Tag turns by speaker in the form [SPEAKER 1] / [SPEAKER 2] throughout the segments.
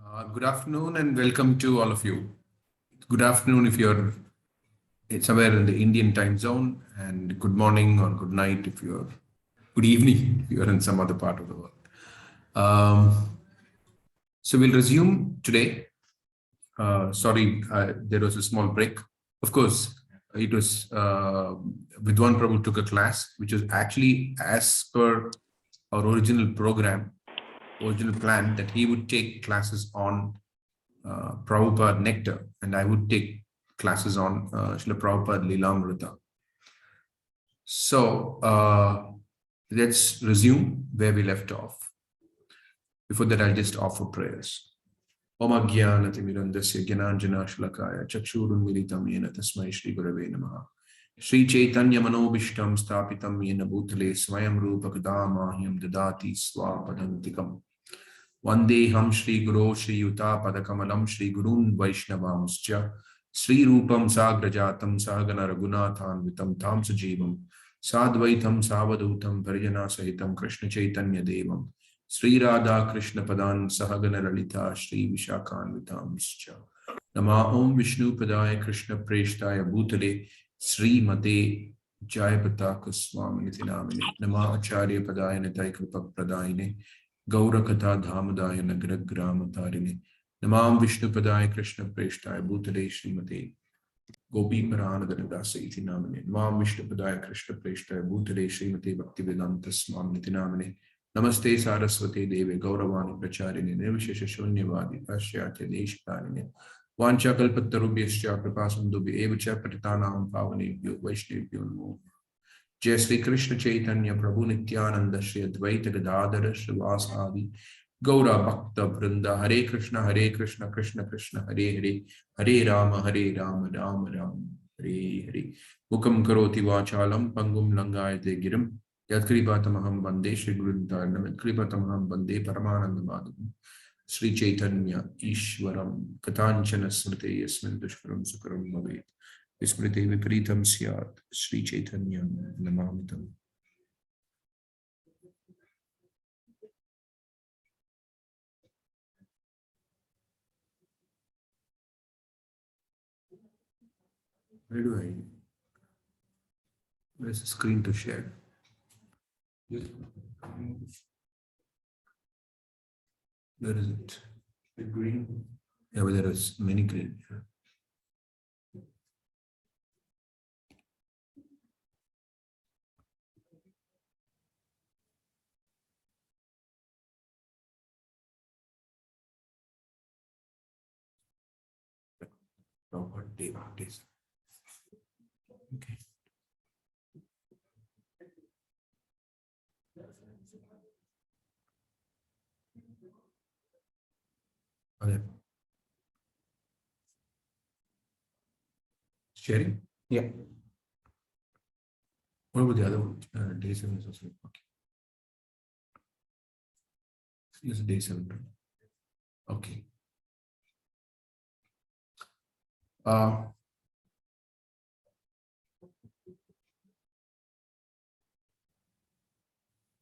[SPEAKER 1] Good afternoon and welcome to all of you. Good afternoon if you're somewhere in the Indian time zone, and good morning or good night if you're, good evening if you're in some other part of the world. So we'll resume today. Sorry, there was a small break. Of course, it was Vidwan Prabhu took a class, which was actually as per our original program, original plan, that he would take classes on Prabhupada Nectar, and I would take classes on Srila Prabhupada Lilamrita. So let's resume where we left off. Before that, I'll just offer prayers. Om Agyanatimirandasya Gyananjana Shlakaya Chakshurunmilitam Yena Tasmai Shri Gurave Namaha Shri Caitanya Manobishtam Stapitam Yena Bhutale Swayam Rupa Kadamahyam Dadati Swapadantikam Vandeham Shri Guru Shri Yuta Padakamalam Shri Gurun Vaishnavamscha Sri Rupam Sagrajatam Sagana Raghunathan Vitam Tam Sajivam Sadvaitam Savadutam Parijana Sahitam Krishna Chaitanya Devam Sri Radha Krishna Padan Sahagana Lalita Shri Vishakhan Vitamscha Nama Om Vishnu Padaya Krishna Preshtaya Bhutale Sri Mate Jayapataka Swamini Namine Nama Acharya Padaya Nitai Kripa Pradayine Gaura Katha Dhamadaya Nagra Grama Tarine Namam Vishnu Padaya Krishna Preshtaya Bhutale Sri Mate Gopi Paranadana Iti Namine Namam Vishnu Padaya Krishna Preshtaya Bhutale Sri Mate Bhakti Vedanta Swamini Namine Namaste Saraswati Deve Gauravani Pracharine Nirvishesha Shunyavadi Pashyatya Deshkarine Vancha Kalpatarubhyascha Kripasandubhi Evacha Patitanam Pavanebhyo Vaishnevbhyo Namo Jai Sri Krishna Chaitanya Prabhu Nityananda Shri Advaita Gadadhara Srivasadi Gaura Bhakta Vrinda Hare Krishna Krishna Krishna Hare Hare Hare Rama Rama Rama Hare Hare Mukam Karoti Vachalam Pangum Langayate Girim Yadkripatamaham Bande Shri Guruntarnam Yadkripatamaham Bande Paramananda Madhvam Sri Chaitanya Ishwaram Katanchana Smrite Yasmin Dushkaram Sukaram Bhavet Vismrite Vipritam Syat Sri Chaitanya Namamitam. Where's the screen to share? Where is it? The green? Yeah, but there is many green. What day? Okay. Okay. Sharing? Yeah. What about the other one? Day 7 is also okay. This is day 7. Okay.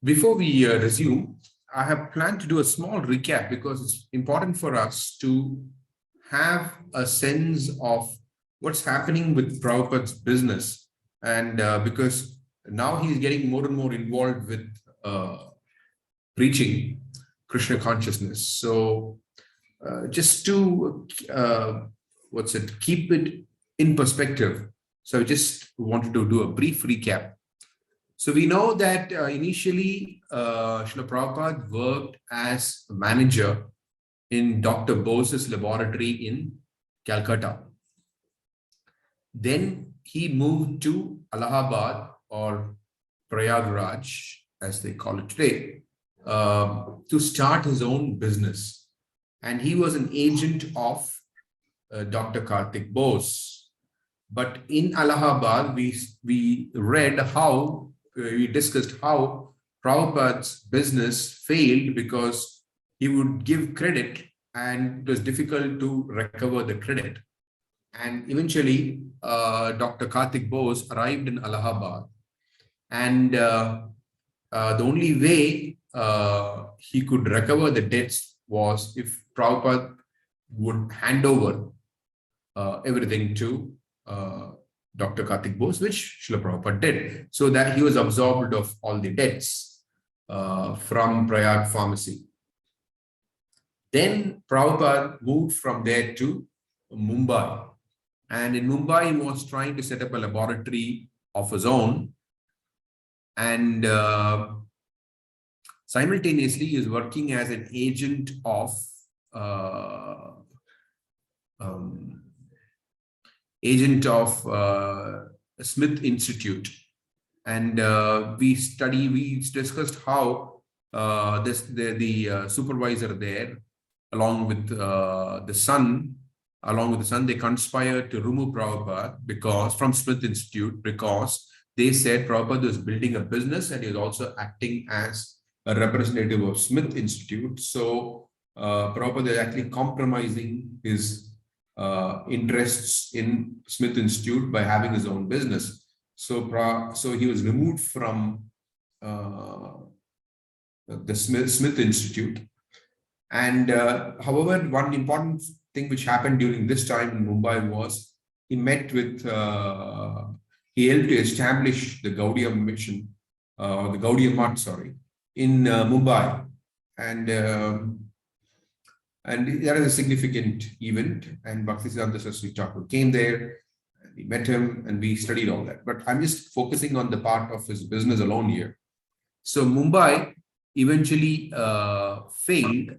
[SPEAKER 1] Before we resume, I have planned to do a small recap because it's important for us to have a sense of what's happening with Prabhupada's business, and because now he's getting more and more involved with preaching Krishna consciousness. So just to keep it in perspective, so I just wanted to do a brief recap. So we know that initially Srila Prabhupada worked as a manager in Dr. Bose's laboratory in Calcutta. Then he moved to Allahabad, or Prayagraj, as they call it today, to start his own business. And he was an agent of Dr. Karthik Bose. But in Allahabad, we read how, we discussed how Prabhupada's business failed because he would give credit and it was difficult to recover the credit. And eventually, Dr. Karthik Bose arrived in Allahabad. And the only way he could recover the debts was if Prabhupada would hand over everything to Dr. Karthik Bose, which Srila Prabhupada did, so that he was absorbed of all the debts from Prayag Pharmacy. Then Prabhupada moved from there to Mumbai. And in Mumbai, he was trying to set up a laboratory of his own. And simultaneously, he is working as an agent of Smith Institute. And we discussed how the supervisor there, along with the son, they conspired to remove Prabhupada from Smith Institute, because they said Prabhupada was building a business and he was also acting as a representative of Smith Institute. So Prabhupada is actually compromising his interests in Smith Institute by having his own business. So he was removed from the Smith Institute. And however, one important thing which happened during this time in Mumbai was he met with, he helped to establish the Gaudiya mission, the Gaudiya Math, in Mumbai. And that is a significant event. And Bhaktisiddhanta Saraswati Thakur came there, and we met him, and we studied all that. But I'm just focusing on the part of his business alone here. So Mumbai eventually failed,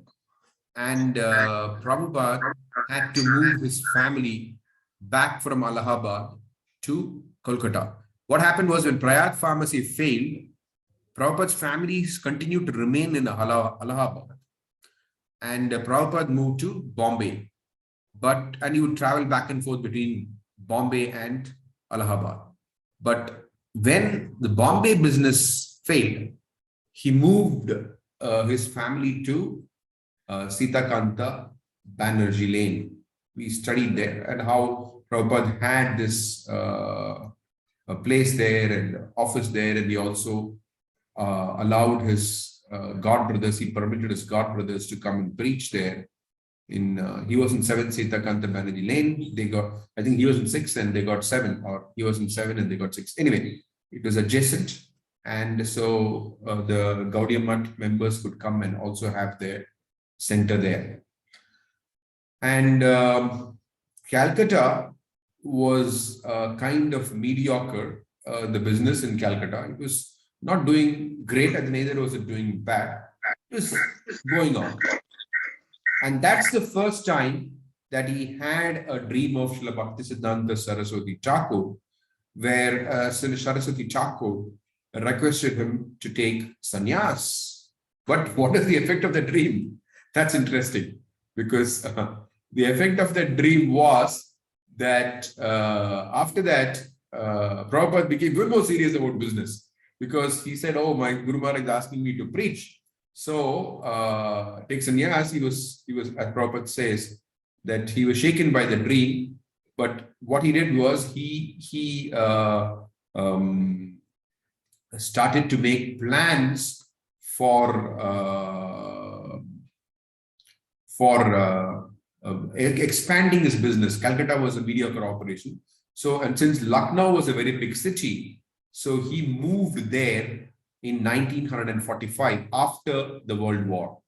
[SPEAKER 1] and Prabhupada had to move his family back from Allahabad to Kolkata. What happened was, when Prayag Pharmacy failed, Prabhupada's families continued to remain in Allahabad. And Prabhupada moved to Bombay. And he would travel back and forth between Bombay and Allahabad. But when the Bombay business failed, he moved his family to Sitakanta Banerjee Lane. We studied there, and how Prabhupada had this a place there and office there, and he also allowed his godbrothers, he permitted his godbrothers to come and preach there. He was in 7 Sitakanta Banerjee Lane. They got, I think he was in 6 and they got 7, or he was in 7 and they got 6. Anyway, it was adjacent. And so the Gaudiya Math members could come and also have their center there. And Calcutta was kind of mediocre, the business in Calcutta. It was not doing great, and neither was it doing bad. It was going on. And that's the first time that he had a dream of Srila Bhaktisiddhanta Saraswati Thakur, where Saraswati Thakur requested him to take sannyas. But what is the effect of the dream? That's interesting, because the effect of that dream was that after that, Prabhupada became very more serious about business, because he said, oh, my Guru Maharaj is asking me to preach. So take sannyas. He was, as Prabhupada says, that he was shaken by the dream. But what he did was he started to make plans for expanding his business. Calcutta was a mediocre operation. So, and since Lucknow was a very big city, so he moved there in 1945 after the World War.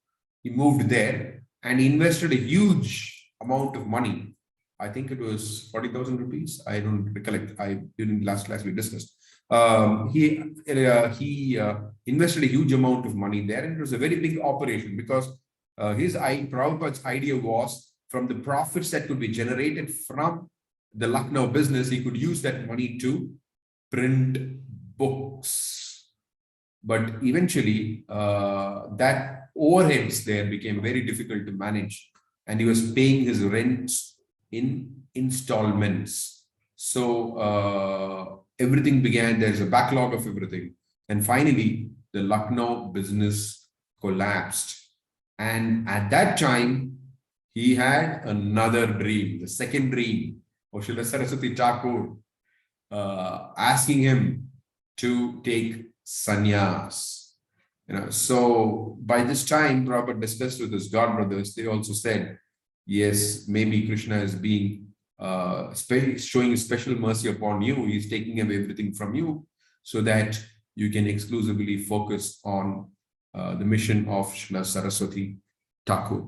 [SPEAKER 1] He moved there and invested a huge amount of money. I think it was 40,000 rupees. I don't recollect. During last class we discussed. He invested a huge amount of money there, and it was a very big operation, because Prabhupada's idea was, from the profits that could be generated from the Lucknow business, he could use that money to print books. But eventually, that overheads there became very difficult to manage, and he was paying his rents in installments. So everything began, there's a backlog of everything. And finally, the Lucknow business collapsed. And at that time, he had another dream, the second dream of Srila Saraswati Thakur, asking him to take sannyas. So by this time, Prabhupada discussed with his godbrothers. They also said, yes, maybe Krishna is being showing special mercy upon you. He's taking away everything from you so that you can exclusively focus on the mission of Srila Saraswati Thakur.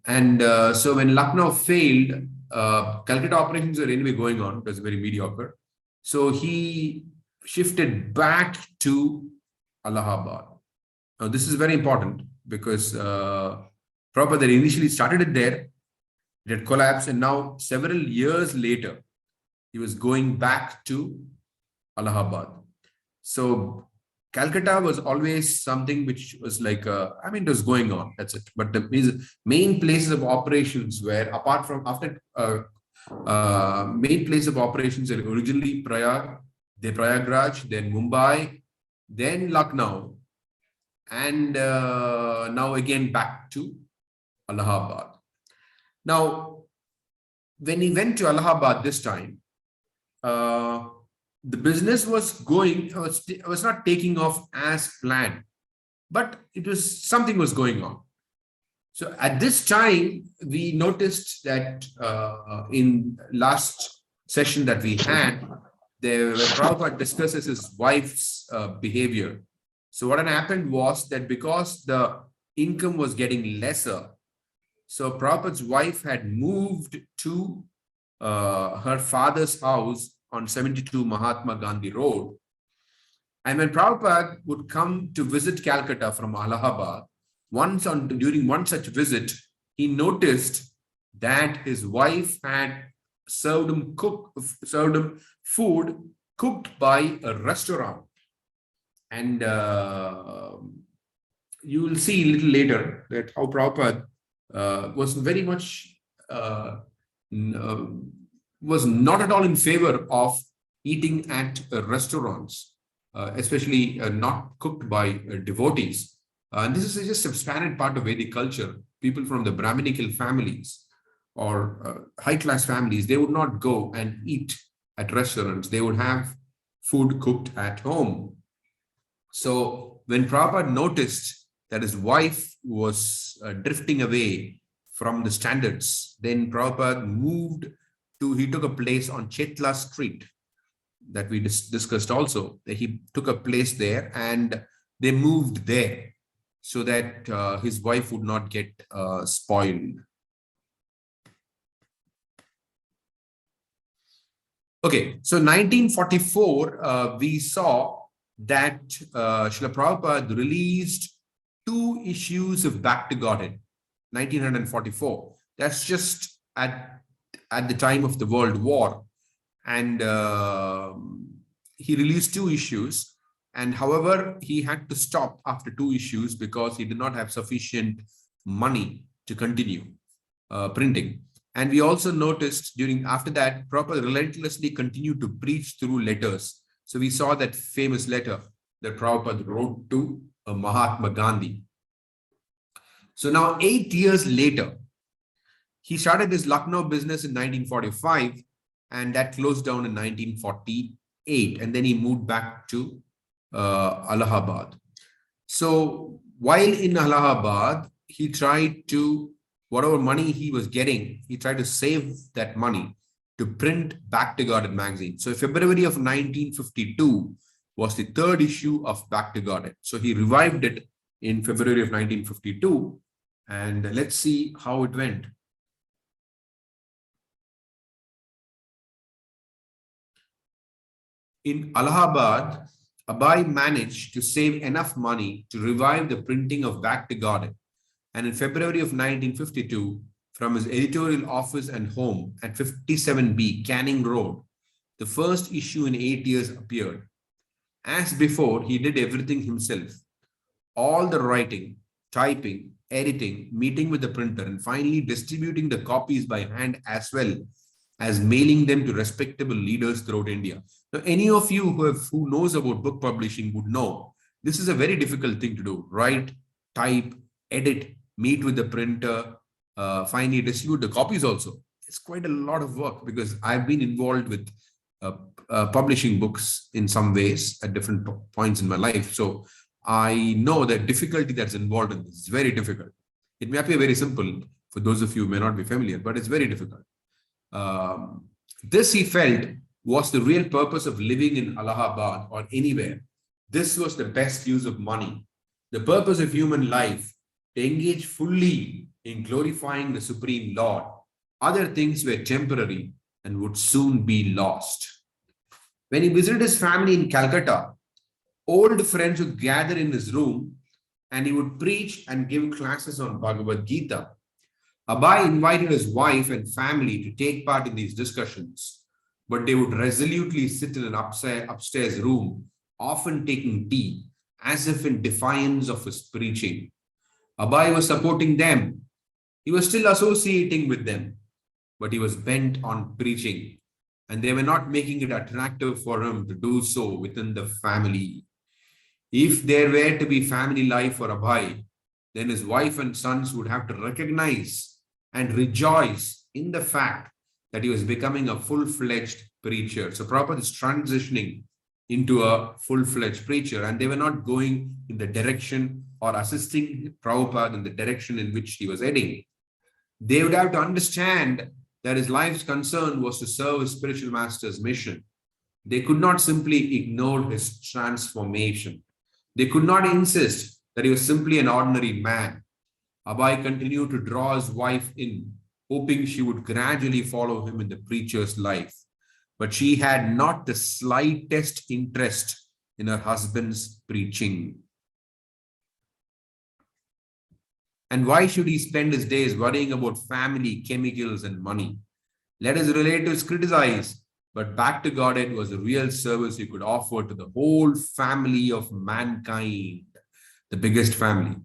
[SPEAKER 1] And so when Lucknow failed, Calcutta operations were anyway going on. It was very mediocre. So he shifted back to Allahabad. Now, this is very important because Prabhupada initially started it there. It had collapsed, and now several years later, he was going back to Allahabad. So Calcutta was always something which was like, it was going on, that's it. But the main places of operations were, apart from, main place of operations are originally Prayag, then Prayagraj, then Mumbai, then Lucknow, and now again back to Allahabad. Now, when he went to Allahabad this time, the business was going, was not taking off as planned, but something was going on. So at this time, we noticed that in last session that we had, where Prabhupada discusses his wife's behavior. So what had happened was that because the income was getting lesser, so Prabhupada's wife had moved to her father's house on 72 Mahatma Gandhi Road. And when Prabhupada would come to visit Calcutta from Allahabad, during one such visit, he noticed that his wife had served him food cooked by a restaurant. And you will see a little later that how Prabhupada was very much was not at all in favor of eating at restaurants, especially not cooked by devotees. And this is just a standard part of Vedic culture. People from the Brahminical families or high-class families, they would not go and eat at restaurants. They would have food cooked at home. So when Prabhupada noticed that his wife was drifting away from the standards, then Prabhupada he took a place on Chetla Street that we discussed also. He took a place there and they moved there so that his wife would not get spoiled. Okay, so 1944, we saw that Srila Prabhupada released 2 issues of Back to Godhead, 1944. That's just at the time of the World War. And he released 2 issues. And however, he had to stop after 2 issues because he did not have sufficient money to continue printing. And we also noticed after that, Prabhupada relentlessly continued to preach through letters. So we saw that famous letter that Prabhupada wrote to Mahatma Gandhi. So now 8 years later, he started his Lucknow business in 1945, and that closed down in 1948. And then he moved back to Allahabad. So while in Allahabad, he tried to, whatever money he was getting, he tried to save that money to print Back to Godhead magazine. So February of 1952 was the 3rd issue of Back to Godhead. So he revived it in February of 1952. And let's see how it went. In Allahabad, Abai managed to save enough money to revive the printing of Back to Godhead. And in February of 1952, from his editorial office and home at 57B Canning Road, the first issue in 8 years appeared. As before, he did everything himself. All the writing, typing, editing, meeting with the printer, and finally distributing the copies by hand as well as mailing them to respectable leaders throughout India. Now, any of you who knows about book publishing would know this is a very difficult thing to do. Write, type, edit, meet with the printer, finally distribute the copies also. It's quite a lot of work because I've been involved with publishing books in some ways at different points in my life. So I know the difficulty that's involved in this. It's very difficult. It may appear very simple For those of you who may not be familiar, but it's very difficult. This he felt was the real purpose of living in Allahabad or anywhere. This was the best use of money. The purpose of human life, to engage fully in glorifying the Supreme Lord. Other things were temporary and would soon be lost. When he visited his family in Calcutta, old friends would gather in his room and he would preach and give classes on Bhagavad Gita. Abai invited his wife and family to take part in these discussions, but they would resolutely sit in an upstairs room, often taking tea, as if in defiance of his preaching. Abai was supporting them. He was still associating with them, but he was bent on preaching, and they were not making it attractive for him to do so within the family. If there were to be family life for Abai, then his wife and sons would have to recognize and rejoice in the fact that he was becoming a full-fledged preacher. So Prabhupada is transitioning into a full-fledged preacher, and they were not going in the direction or assisting Prabhupada in the direction in which he was heading. They would have to understand that his life's concern was to serve his spiritual master's mission. They could not simply ignore his transformation. They could not insist that he was simply an ordinary man. Abai continued to draw his wife in, hoping she would gradually follow him in the preacher's life. But she had not the slightest interest in her husband's preaching. And why should he spend his days worrying about family, chemicals, and money? Let his relatives criticize, but back to Godhead was the real service he could offer to the whole family of mankind, the biggest family.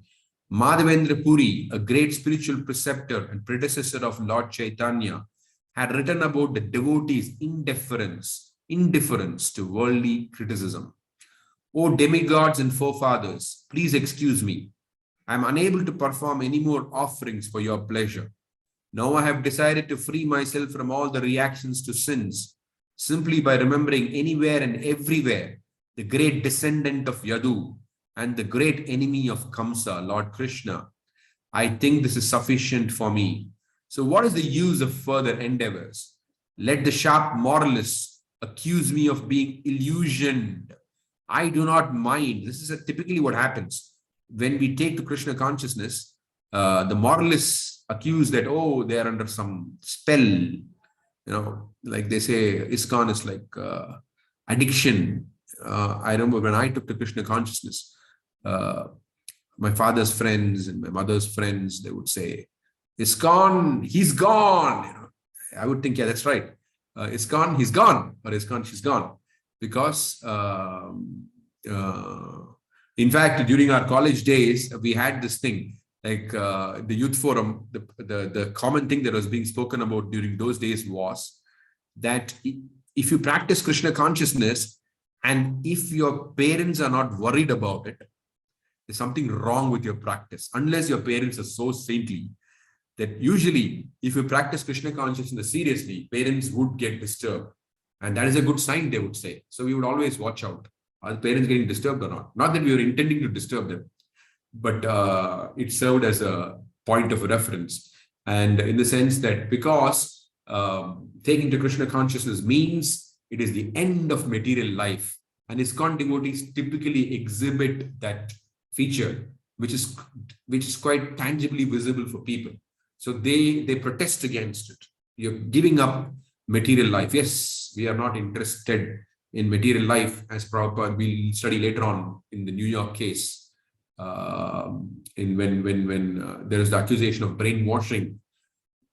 [SPEAKER 1] Madhavendra Puri, a great spiritual preceptor and predecessor of Lord Caitanya, had written about the devotees' indifference to worldly criticism. O demigods and forefathers, please excuse me. I am unable to perform any more offerings for your pleasure. Now I have decided to free myself from all the reactions to sins, simply by remembering anywhere and everywhere the great descendant of Yadu and the great enemy of Kamsa, Lord Krishna. I think this is sufficient for me. So what is the use of further endeavors? Let the sharp moralists accuse me of being illusioned. I do not mind. This is typically what happens. When we take to Krishna consciousness, the moralists accuse that, oh, they are under some spell. Like they say, ISKCON is like addiction. I remember when I took to Krishna consciousness, my father's friends and my mother's friends, they would say, ISKCON, he's gone. I would think, yeah, that's right. ISKCON, he's gone, or ISKCON, she's gone. Because in fact, during our college days, we had this thing, like the youth forum, the common thing that was being spoken about during those days was that if you practice Krishna consciousness, and if your parents are not worried about it, there's something wrong with your practice, unless your parents are so saintly that usually if you practice Krishna consciousness seriously, parents would get disturbed. And that is a good sign, they would say. So we would always watch out. Are the parents getting disturbed or not? Not that we were intending to disturb them, but it served as a point of reference. And in the sense that because taking to Krishna consciousness means it is the end of material life. And ISKCON devotees typically exhibit that feature, which is quite tangibly visible for people. So they protest against it. You're giving up material life. Yes, we are not interested in material life, as Prabhupada we'll study later on in the New York case. When there is the accusation of brainwashing,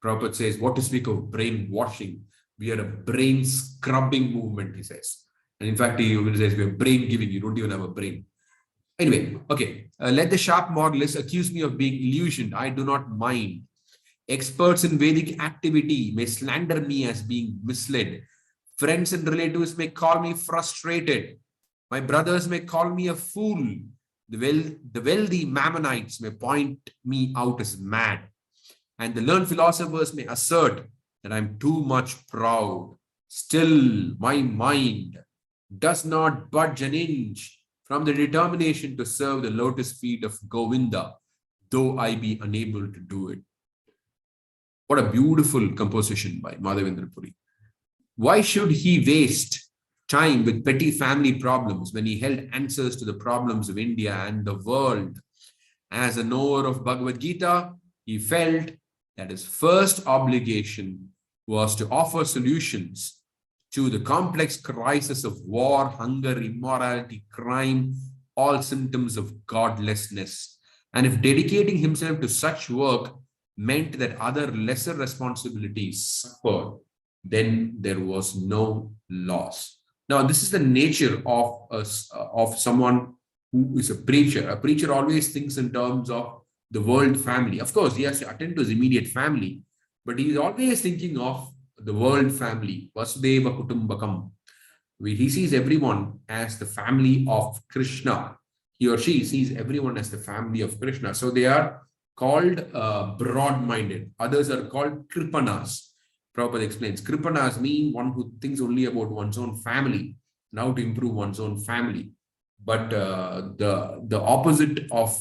[SPEAKER 1] Prabhupada says, what to speak of brainwashing? We are a brain scrubbing movement, he says. And in fact, he even says we are brain giving. You don't even have a brain. Anyway, okay. Let the sharp moralists accuse me of being illusioned. I do not mind. Experts in Vedic activity may slander me as being misled. Friends and relatives may call me frustrated. My brothers may call me a fool. The wealthy Mammonites may point me out as mad. And the learned philosophers may assert that I'm too much proud. Still, my mind does not budge an inch from the determination to serve the lotus feet of Govinda, though I be unable to do it. What a beautiful composition by Madhavendra Puri. Why should he waste time with petty family problems when he held answers to the problems of India and the world? As a knower of Bhagavad Gita, he felt that his first obligation was to offer solutions to the complex crisis of war, hunger, immorality, crime, all symptoms of godlessness. And if dedicating himself to such work meant that other lesser responsibilities suffered, then there was no loss. Now, this is the nature of someone who is a preacher. A preacher always thinks in terms of the world family. Of course, he has to attend to his immediate family, but he is always thinking of the world family. Vasudeva Kutumbakam. He sees everyone as the family of Krishna. He or she sees everyone as the family of Krishna. So they are called broad-minded. Others are called Kripanas. Prabhupada explains, Kripanas mean one who thinks only about one's own family, now to improve one's own family. But the opposite of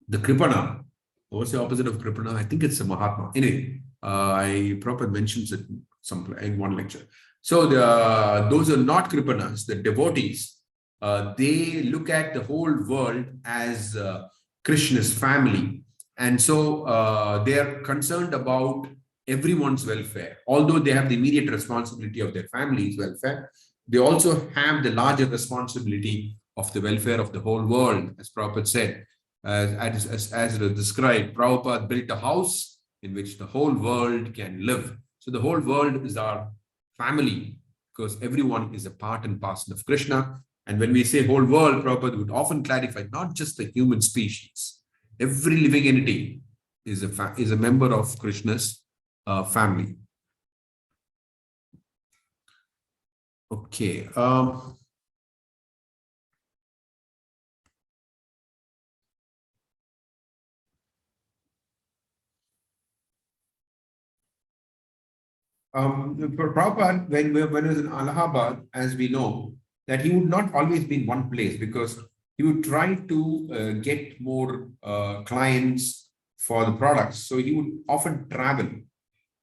[SPEAKER 1] the Kripana, what's the opposite of Kripana? I think it's a Mahatma. Anyway, Prabhupada mentions it in one lecture. So those are not Kripanas, the devotees. They look at the whole world as Krishna's family. And so they are concerned about everyone's welfare. Although they have the immediate responsibility of their family's welfare, they also have the larger responsibility of the welfare of the whole world. As Prabhupada said, as it is described, Prabhupada built a house in which the whole world can live. So the whole world is our family because everyone is a part and parcel of Krishna. And when we say whole world, Prabhupada would often clarify not just the human species. Every living entity is a member of Krishna's family. Okay. For Prabhupada, when he was in Allahabad, as we know, that he would not always be in one place because he would try to get more clients for the products. So he would often travel.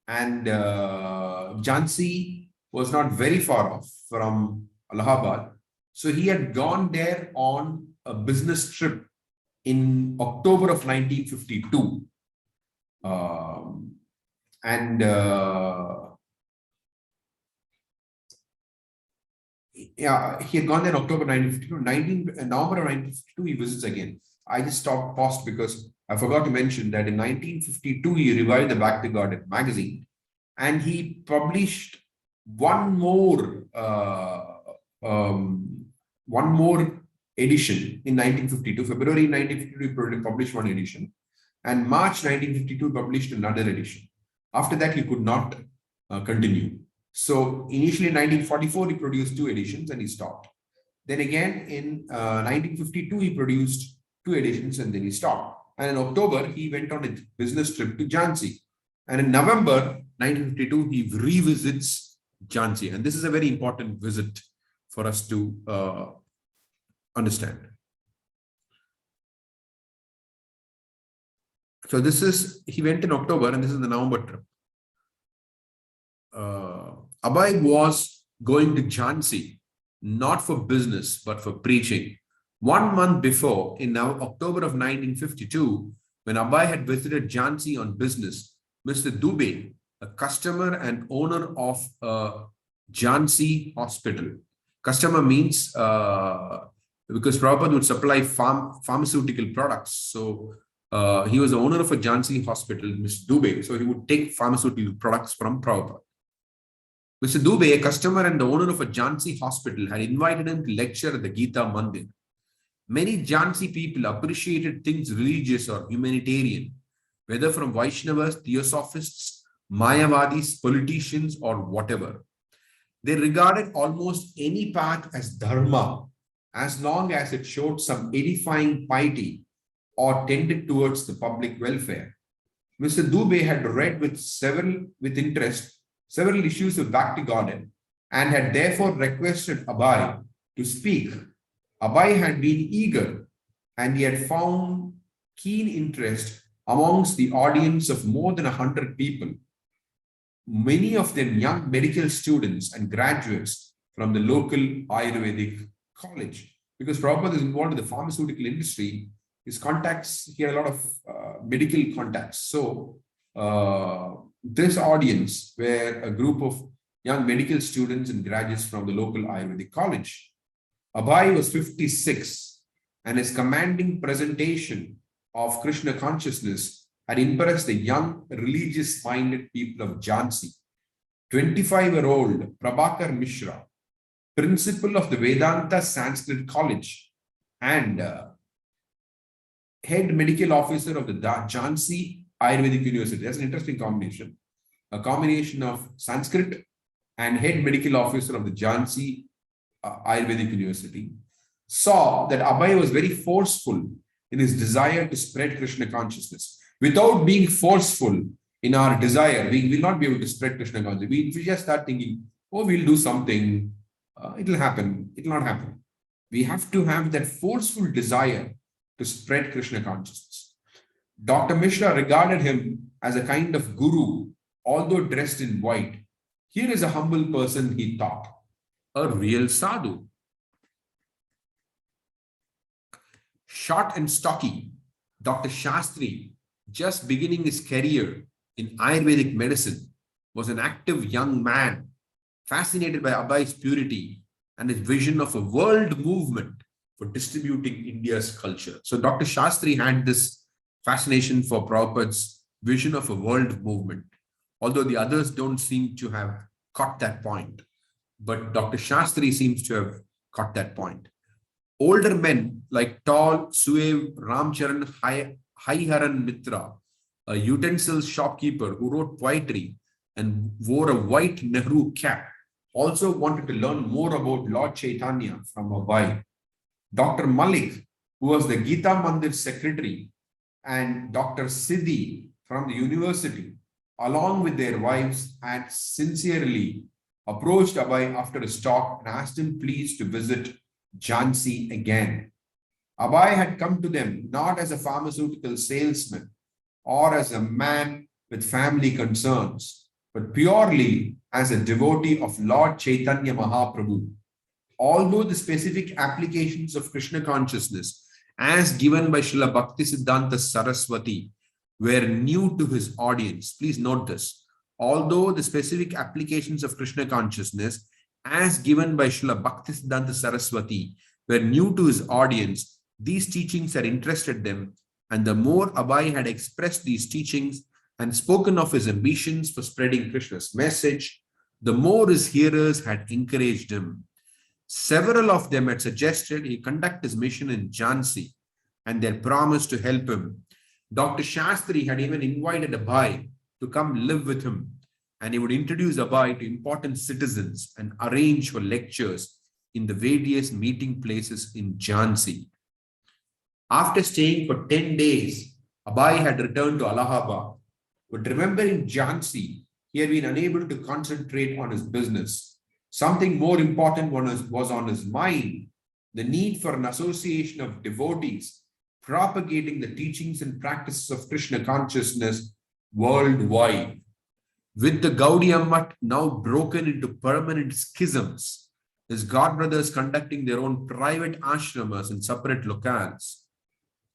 [SPEAKER 1] And Jhansi was not very far off from Allahabad. So he had gone there on a business trip in October of 1952. Yeah, he had gone there in October 1952. November of 1952, he visits again. I just paused because I forgot to mention that in 1952, he revived the Back to Garden magazine and he published one more edition in 1952. February 1952, he published one edition. And March 1952, published another edition. After that, he could not continue. So initially in 1944, he produced 2 editions and he stopped. Then again in 1952, he produced 2 editions and then he stopped. And in October, he went on a business trip to Jhansi. And in November 1952, he revisits Jhansi. And this is a very important visit for us to understand. So he went in October and this is the November trip. Abhay was going to Jhansi, not for business, but for preaching. 1 month before, in October of 1952, when Abhay had visited Jhansi on business, Mr. Dubey, a customer and owner of a Jhansi hospital. Customer means because Prabhupada would supply pharmaceutical products. So he was the owner of a Jhansi hospital, Mr. Dubey. So he would take pharmaceutical products from Prabhupada. Mr. Dubey, a customer and the owner of a Jhansi hospital, had invited him to lecture at the Gita Mandir. Many Jhansi people appreciated things religious or humanitarian, whether from Vaishnavas, Theosophists, Mayavadis, politicians, or whatever. They regarded almost any path as dharma, as long as it showed some edifying piety or tended towards the public welfare. Mr. Dubey had read with interest several issues of Bhakti Garden and had therefore requested Abhay to speak. Abhay had been eager and he had found keen interest Amongst the audience of more than 100 people, many of them young medical students and graduates from the local Ayurvedic college. Because Prabhupada is involved in the pharmaceutical industry, his contacts, he had a lot of medical contacts. So this audience were a group of young medical students and graduates from the local Ayurvedic college. Abhay was 56, and his commanding presentation of Krishna consciousness had impressed the young religious-minded people of Jhansi. 25-year-old Prabhakar Mishra, principal of the Vedanta Sanskrit College and head medical officer of the Jhansi Ayurvedic University. That's an interesting combination. A combination of Sanskrit and head medical officer of the Jhansi Ayurvedic University, saw that Abhay was very forceful in his desire to spread Krishna consciousness. Without being forceful in our desire, we will not be able to spread Krishna consciousness. We just start thinking, oh, we'll do something, it will happen, it will not happen. We have to have that forceful desire to spread Krishna consciousness. Dr. Mishra regarded him as a kind of guru, although dressed in white. Here is a humble person, he thought, a real sadhu. Short and stocky, Dr. Shastri, just beginning his career in Ayurvedic medicine, was an active young man, fascinated by Abhay's purity and his vision of a world movement for distributing India's culture. So Dr. Shastri had this fascination for Prabhupada's vision of a world movement, although the others don't seem to have caught that point. But Dr. Shastri seems to have caught that point. Older men like tall Suev Ramcharan Haiharan Mitra, a utensils shopkeeper who wrote poetry and wore a white Nehru cap, also wanted to learn more about Lord Caitanya from Abhay. Dr. Malik, who was the Gita Mandir secretary, and Dr. Siddhi from the university, along with their wives, had sincerely approached Abhay after his talk and asked him please to visit Jhansi again. Abhay had come to them not as a pharmaceutical salesman or as a man with family concerns, but purely as a devotee of Lord Caitanya Mahaprabhu. Although the specific applications of Krishna consciousness as given by Srila Bhaktisiddhanta Saraswati were new to his audience, please note this. Although the specific applications of Krishna consciousness as given by Srila Bhaktisiddhanta Saraswati were new to his audience, these teachings had interested them, and the more Abhay had expressed these teachings and spoken of his ambitions for spreading Krishna's message, the more his hearers had encouraged him. Several of them had suggested he conduct his mission in Jhansi, and they had promised to help him. Dr. Shastri had even invited Abhay to come live with him, and he would introduce Abhay to important citizens and arrange for lectures in the various meeting places in Jhansi. After staying for 10 days, Abhay had returned to Allahabad, but remembering Jhansi, he had been unable to concentrate on his business. Something more important was on his mind, the need for an association of devotees propagating the teachings and practices of Krishna consciousness worldwide. With the Gaudiya Math now broken into permanent schisms, his godbrothers conducting their own private ashramas in separate locales,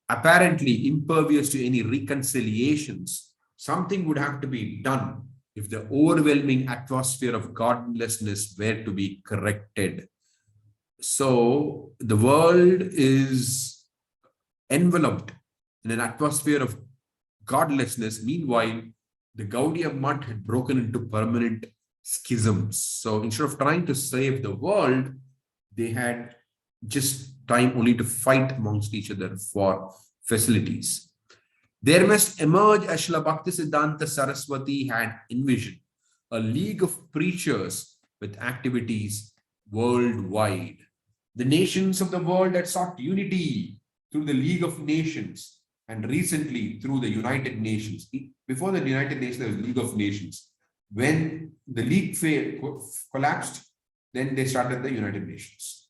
[SPEAKER 1] apparently impervious to any reconciliations, something would have to be done if the overwhelming atmosphere of godlessness were to be corrected. So the world is enveloped in an atmosphere of godlessness. Meanwhile, the Gaudiya Math had broken into permanent schisms. So instead of trying to save the world, they had just time only to fight amongst each other for facilities. There must emerge, as Srila Bhaktisiddhanta Saraswati had envisioned, a league of preachers with activities worldwide. The nations of the world had sought unity through the League of Nations, and recently through the United Nations. Before the United Nations, there was the League of Nations. When the League collapsed, then they started the United Nations.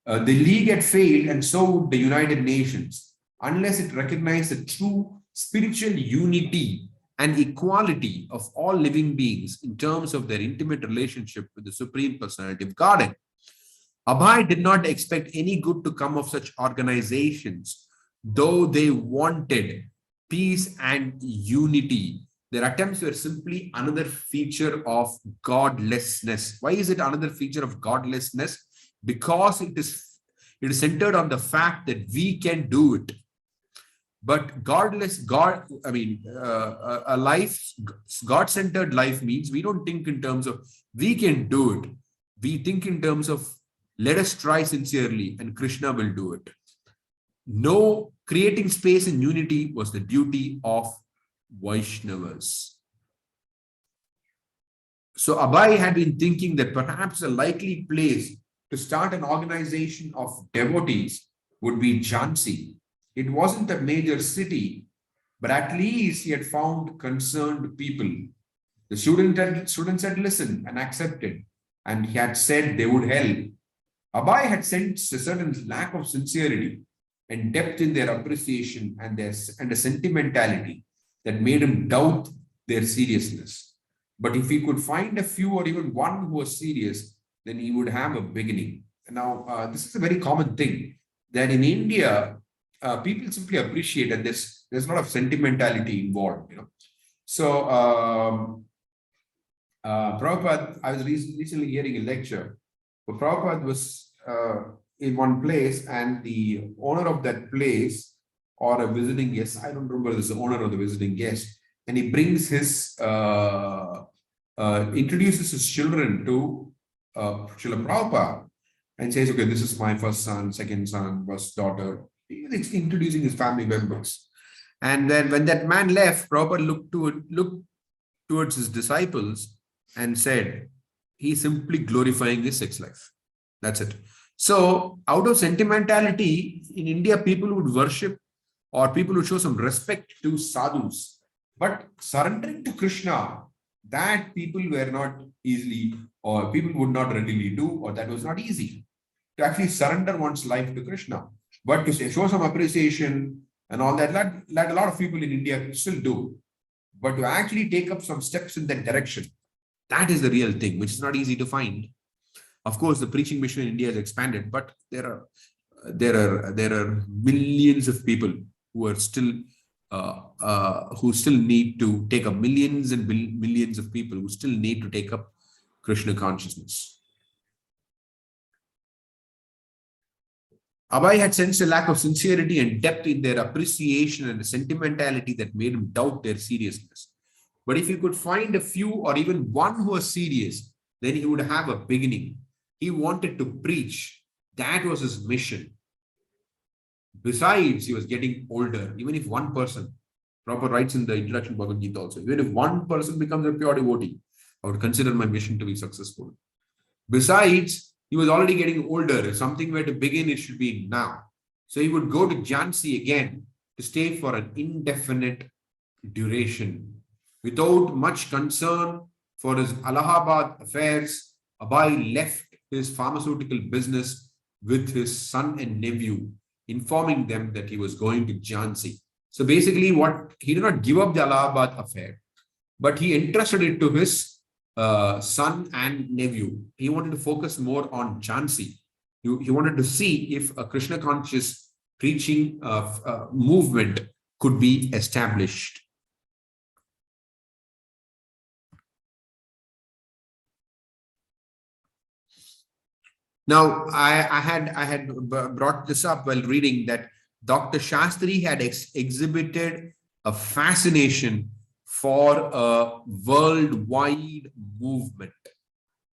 [SPEAKER 1] The League had failed, and so would the United Nations, unless it recognized the true spiritual unity and equality of all living beings in terms of their intimate relationship with the Supreme Personality of Godhead. Abhay did not expect any good to come of such organizations, though they wanted peace and unity. Their attempts were simply another feature of godlessness. Why is it another feature of godlessness? Because it is centered on the fact that we can do it. But a life, God-centered life means we don't think in terms of we can do it. We think in terms of let us try sincerely and Krishna will do it. No, creating space and unity was the duty of Vaishnavas. So Abhay had been thinking that perhaps a likely place to start an organization of devotees would be Jhansi. It wasn't a major city, but at least he had found concerned people. The students had listened and accepted, and he had said they would help. Abhay had sensed a certain lack of sincerity and depth in their appreciation and a sentimentality that made him doubt their seriousness. But if he could find a few or even one who was serious, then he would have a beginning. Now, this is a very common thing that in India, people simply appreciate, and there's a lot of sentimentality involved, So, Prabhupada, I was recently hearing a lecture, but Prabhupada was in one place, and the owner of that place or a visiting guest, I don't remember this, the owner or the visiting guest, and he brings his, introduces his children to Srila Prabhupada and says, okay, this is my first son, second son, first daughter. He's introducing his family members. And then when that man left, Prabhupada looked towards his disciples and said, he's simply glorifying his sex life. That's it. So out of sentimentality, in India, people would worship or people would show some respect to sadhus. But surrendering to Krishna, that people were not easily, or people would not readily do, or that was not easy to actually surrender one's life to Krishna. But to show some appreciation and all that a lot of people in India still do. But to actually take up some steps in that direction, that is the real thing, which is not easy to find. Of course, the preaching mission in India has expanded, but there are millions of people who are still who still need to take up, millions and millions of people who still need to take up Krishna consciousness. Abhay had sensed a lack of sincerity and depth in their appreciation and the sentimentality that made him doubt their seriousness. But if he could find a few or even one who was serious, then he would have a beginning. He wanted to preach. That was his mission. Besides, he was getting older. Even if one person, Prabhupada writes in the introduction to Bhagavad Gita also, even if one person becomes a pure devotee, I would consider my mission to be successful. Besides, he was already getting older. If something were to begin, it should be now. So he would go to Jhansi again to stay for an indefinite duration. Without much concern for his Allahabad affairs, Abhay left his pharmaceutical business with his son and nephew, informing them that he was going to Jhansi. So basically, he did not give up the Allahabad affair, but he entrusted it to his son and nephew. He wanted to focus more on Jhansi. He wanted to see if a Krishna conscious preaching movement could be established. Now, I had brought this up while reading that Dr. Shastri had exhibited a fascination for a worldwide movement.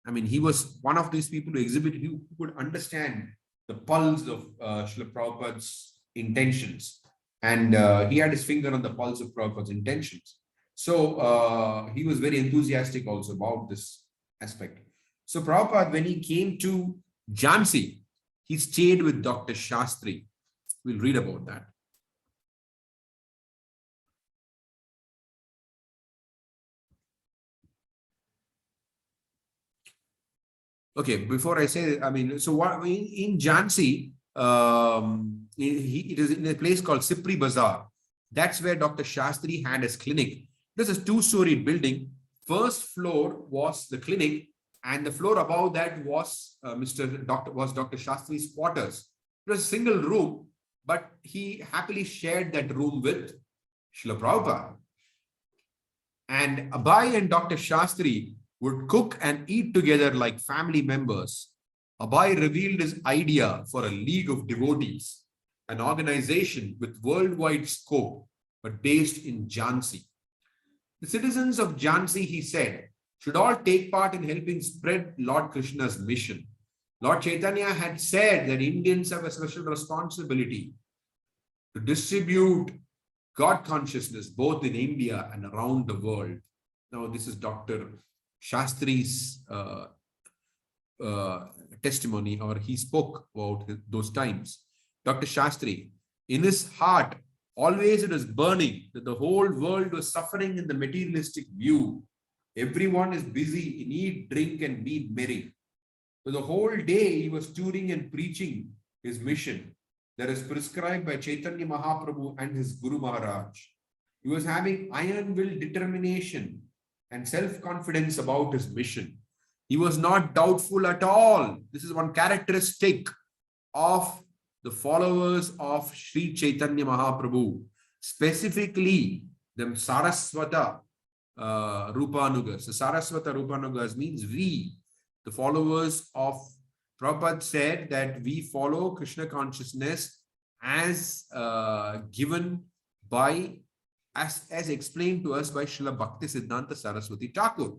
[SPEAKER 1] I mean, he was one of these people who could understand the pulse of Srila Prabhupada's intentions. And he had his finger on the pulse of Prabhupada's intentions. So he was very enthusiastic also about this aspect. So Prabhupada, when he came to Jhansi, he stayed with Dr. Shastri. We'll read about that. Okay, before I say, so what in Jhansi, it is in a place called Sipri Bazaar. That's where Dr. Shastri had his clinic. This is a two-story building. First floor was the clinic, and the floor above that was Dr. Shastri's quarters. It was a single room, but he happily shared that room with Srila Prabhupada. And Abhay and Dr. Shastri would cook and eat together like family members. Abhay revealed his idea for a league of devotees, an organization with worldwide scope, but based in Jhansi. The citizens of Jhansi, he said, should all take part in helping spread Lord Krishna's mission. Lord Caitanya had said that Indians have a special responsibility to distribute God consciousness both in India and around the world. Now, this is Dr. Shastri's testimony, or he spoke about those times. Dr. Shastri, in his heart, always it was burning that the whole world was suffering in the materialistic view. Everyone is busy in eat, drink, and be merry. For the whole day, he was touring and preaching his mission that is prescribed by Chaitanya Mahaprabhu and his Guru Maharaj. He was having iron will, determination, and self-confidence about his mission. He was not doubtful at all. This is one characteristic of the followers of Sri Chaitanya Mahaprabhu, specifically the Saraswata Rupanugas. The Saraswata Rupanugas means we, the followers of Prabhupada, said that we follow Krishna consciousness as given by, as explained to us by Srila Bhakti Siddhanta Saraswati Thakur.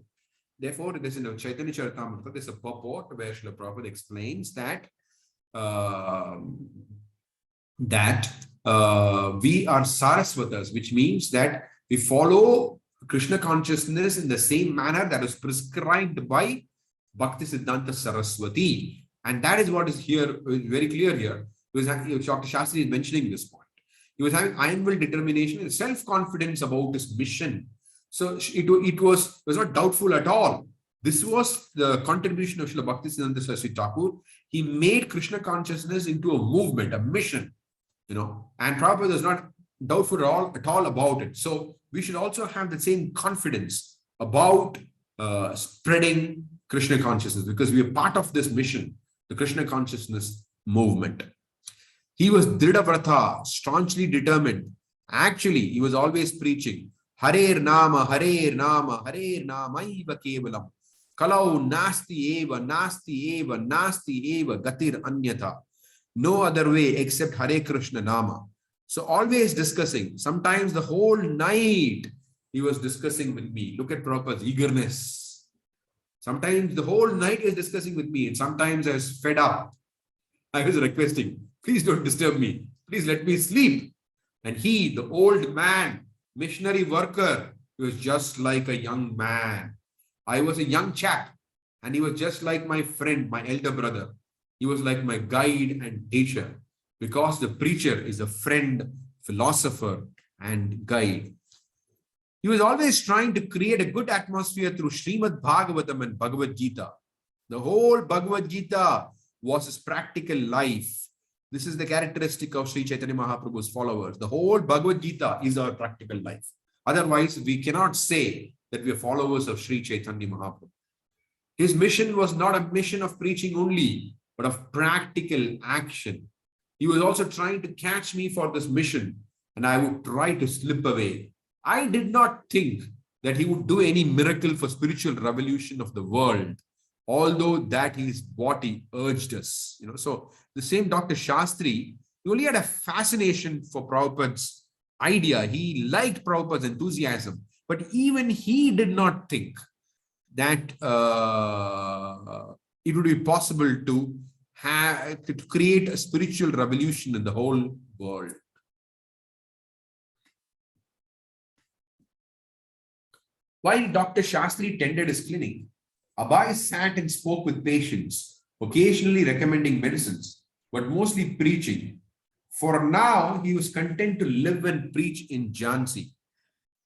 [SPEAKER 1] Therefore, it is in the Chaitanya Charitamrita, there's a purport where Srila Prabhupada explains that we are Saraswatas, which means that we follow Krishna consciousness in the same manner that is prescribed by Bhakti Siddhanta Saraswati. And that is what is here, very clear here. Dr. Shastri is mentioning this point. He was having iron will, determination, and self-confidence about his mission. So it was not doubtful at all. This was the contribution of Srila Bhakti Siddhanta Saraswati Thakur. He made Krishna consciousness into a movement, a mission, and Prabhupada is not doubtful at all about it. So we should also have the same confidence about spreading Krishna consciousness, because we are part of this mission, the Krishna consciousness movement. He was Dridhavrata, staunchly determined. Actually, he was always preaching, Harer Nama, Harer Nama, Harer Nama, Iva Kevalam. Kalau Nasti Eva, Nasti Eva, Nasti Eva, Gatir Anyatha. No other way except Hare Krishna Nama. So always discussing. Sometimes the whole night he was discussing with me. Look at Prabhupada's eagerness. Sometimes the whole night is discussing with me, and sometimes I was fed up. I was requesting, please don't disturb me. Please let me sleep. And he, the old man, missionary worker, he was just like a young man. I was a young chap, and he was just like my friend, my elder brother. He was like my guide and teacher, because the preacher is a friend, philosopher, and guide. He was always trying to create a good atmosphere through Srimad Bhagavatam and Bhagavad Gita. The whole Bhagavad Gita was his practical life. This is the characteristic of Sri Chaitanya Mahaprabhu's followers. The whole Bhagavad Gita is our practical life. Otherwise, we cannot say that we are followers of Sri Chaitanya Mahaprabhu. His mission was not a mission of preaching only, but of practical action. He was also trying to catch me for this mission, and I would try to slip away. I did not think that he would do any miracle for spiritual revolution of the world, although that is what he urged us. So the same Dr. Shastri, he only had a fascination for Prabhupada's idea. He liked Prabhupada's enthusiasm, but even he did not think that it would be possible to create a spiritual revolution in the whole world. While Dr. Shastri tended his clinic, Abhay sat and spoke with patients, occasionally recommending medicines, but mostly preaching. For now, he was content to live and preach in Jhansi.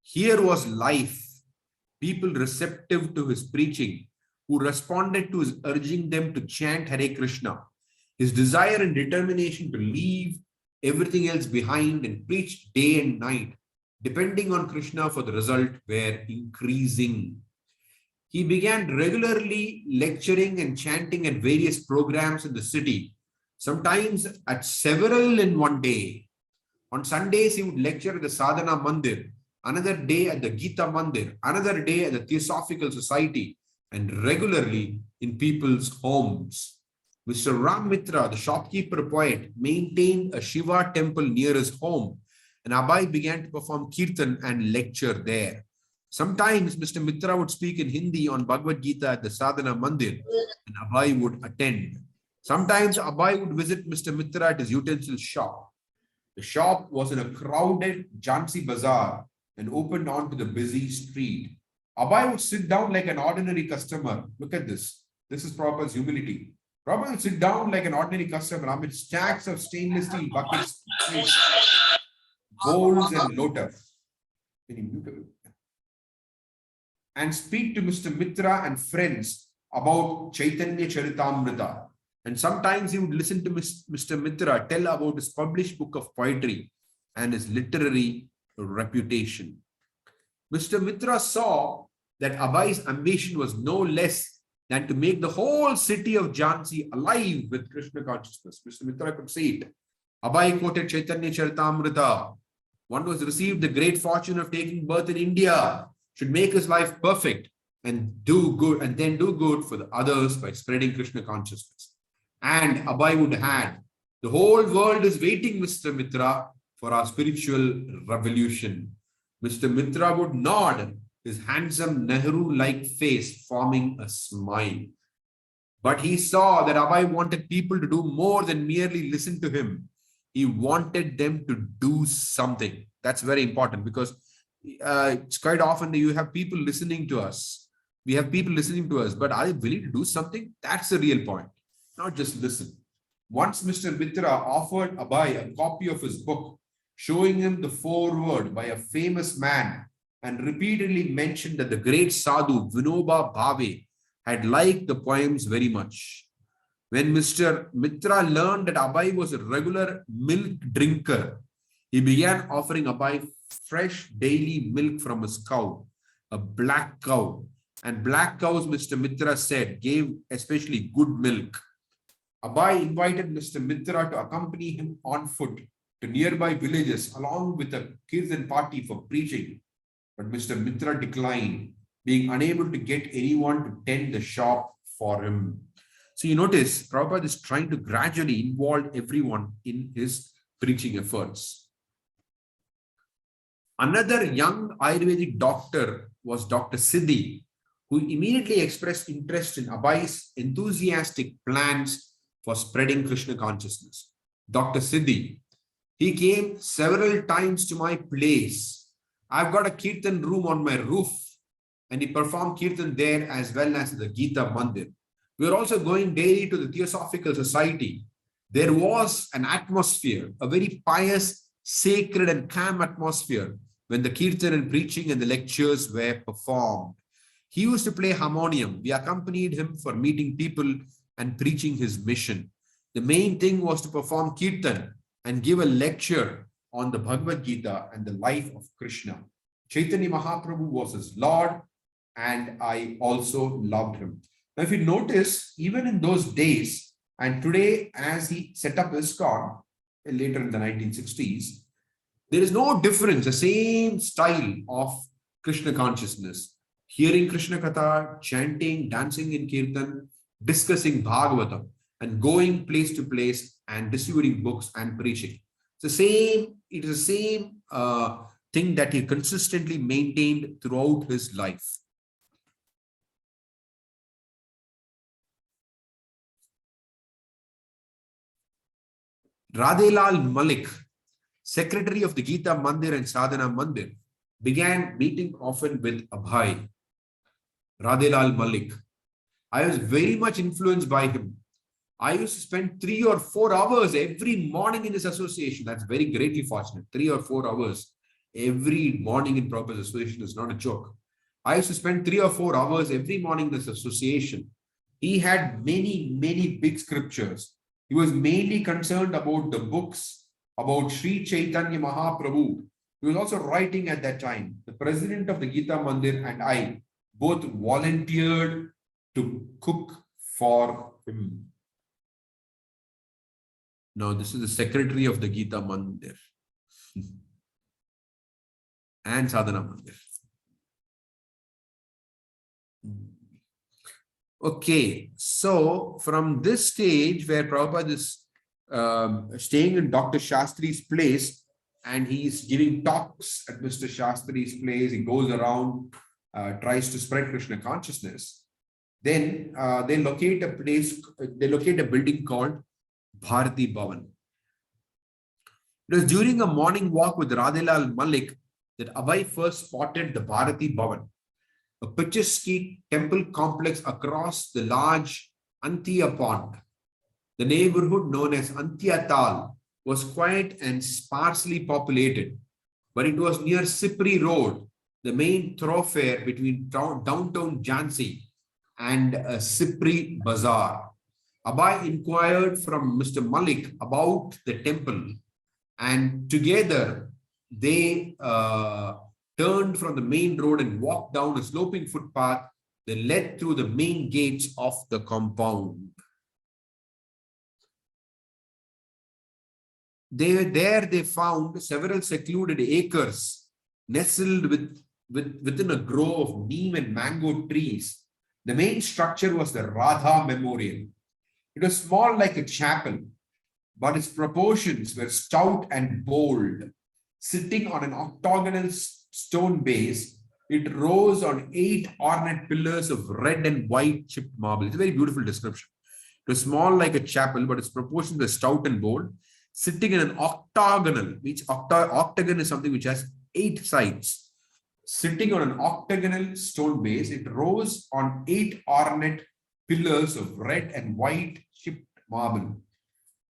[SPEAKER 1] Here was life, people receptive to his preaching, who responded to his urging them to chant Hare Krishna. His desire and determination to leave everything else behind and preached day and night, depending on Krishna for the result, were increasing. He began regularly lecturing and chanting at various programs in the city, sometimes at several in one day. On Sundays, he would lecture at the Sadhana Mandir, another day at the Gita Mandir, another day at the Theosophical Society, and regularly in people's homes. Mr. Ram Mitra, the shopkeeper poet, maintained a Shiva temple near his home, and Abhay began to perform kirtan and lecture there. Sometimes Mr. Mitra would speak in Hindi on Bhagavad Gita at the Sadhana Mandir, and Abhay would attend. Sometimes Abhay would visit Mr. Mitra at his utensil shop. The shop was in a crowded Jhansi bazaar and opened onto the busy street. Abhay would sit down like an ordinary customer. Look at this. This is Prabhupada's humility. Prabhupada would sit down like an ordinary customer amid stacks of stainless steel buckets, bowls, and lotus, and speak to Mr. Mitra and friends about Caitanya Charitamrita. And sometimes he would listen to Mr. Mitra tell about his published book of poetry and his literary reputation. Mr. Mitra saw that Abhay's ambition was no less than to make the whole city of Jhansi alive with Krishna consciousness. Mr. Mitra could see it. Abhay quoted Caitanya Charitamrita. One who has received the great fortune of taking birth in India should make his life perfect and do good, and then do good for the others by spreading Krishna consciousness. And Abhay would add, the whole world is waiting, Mr. Mitra, for our spiritual revolution. Mr. Mitra would nod, his handsome Nehru-like face forming a smile. But he saw that Abhay wanted people to do more than merely listen to him. He wanted them to do something. That's very important, because it's quite often that you have people listening to us. We have people listening to us, but are they willing to do something? That's the real point. Not just listen. Once Mr. Mitra offered Abhay a copy of his book, showing him the foreword by a famous man, and repeatedly mentioned that the great sadhu Vinoba Bhave had liked the poems very much. When Mr. Mitra learned that Abhay was a regular milk drinker, he began offering Abhay fresh daily milk from his cow, a black cow. And black cows, Mr. Mitra said, gave especially good milk. Abhay invited Mr. Mitra to accompany him on foot to nearby villages along with a kirtan party for preaching. But Mr. Mitra declined, being unable to get anyone to tend the shop for him. So you notice, Prabhupada is trying to gradually involve everyone in his preaching efforts. Another young Ayurvedic doctor was Dr. Siddhi, who immediately expressed interest in Abhay's enthusiastic plans for spreading Krishna consciousness. Dr. Siddhi, he came several times to my place. I've got a kirtan room on my roof, and he performed kirtan there as well as the Gita Mandir. We were also going daily to the Theosophical Society. There was an atmosphere, a very pious, sacred and calm atmosphere when the kirtan and preaching and the lectures were performed. He used to play harmonium. We accompanied him for meeting people and preaching his mission. The main thing was to perform kirtan and give a lecture on the Bhagavad Gita and the life of Krishna. Chaitanya Mahaprabhu was his Lord, and I also loved him. Now, if you notice, even in those days, and today, as he set up ISKCON later in the 1960s, there is no difference, the same style of Krishna consciousness. Hearing Krishna Katha, chanting, dancing in Kirtan, discussing Bhagavatam, and going place to place and distributing books and preaching. It's the same thing that he consistently maintained throughout his life. Radhelal Malik, secretary of the Gita Mandir and Sadhana Mandir, began meeting often with Abhay. Radhelal Malik. I was very much influenced by him. I used to spend 3 or 4 hours every morning in his association. That's very greatly fortunate. 3 or 4 hours every morning in Prabhupada's association is not a joke. I used to spend 3 or 4 hours every morning in this association. He had many big scriptures. He was mainly concerned about the books about Sri Chaitanya Mahaprabhu. He was also writing at that time. The president of the Gita Mandir and I both volunteered to cook for him. Now, this is the secretary of the Gita Mandir and Sadhana Mandir. Okay, so from this stage where Prabhupada is staying in Dr. Shastri's place and he's giving talks at Mr. Shastri's place, he goes around, tries to spread Krishna consciousness. Then they locate a building called Bharati Bhavan. It was during a morning walk with Radhelal Malik that Abhay first spotted the Bharati Bhavan, a picturesque temple complex across the large Antya pond. The neighborhood known as Antya Tal was quiet and sparsely populated, but it was near Sipri Road, the main thoroughfare between downtown Jhansi and Sipri Bazaar. Abhay inquired from Mr. Malik about the temple, and together they turned from the main road and walked down a sloping footpath that led through the main gates of the compound. They found several secluded acres nestled within a grove of neem and mango trees. The main structure was the Radha Memorial. It was small like a chapel, but its proportions were stout and bold. Sitting on an octagonal stone base, it rose on 8 ornate pillars of red and white chipped marble. It's a very beautiful description. It was small like a chapel, but its proportions were stout and bold. Sitting in an octagonal, which octagon is something which has 8 sides. Sitting on an octagonal stone base, it rose on 8 ornate pillars of red and white chipped marble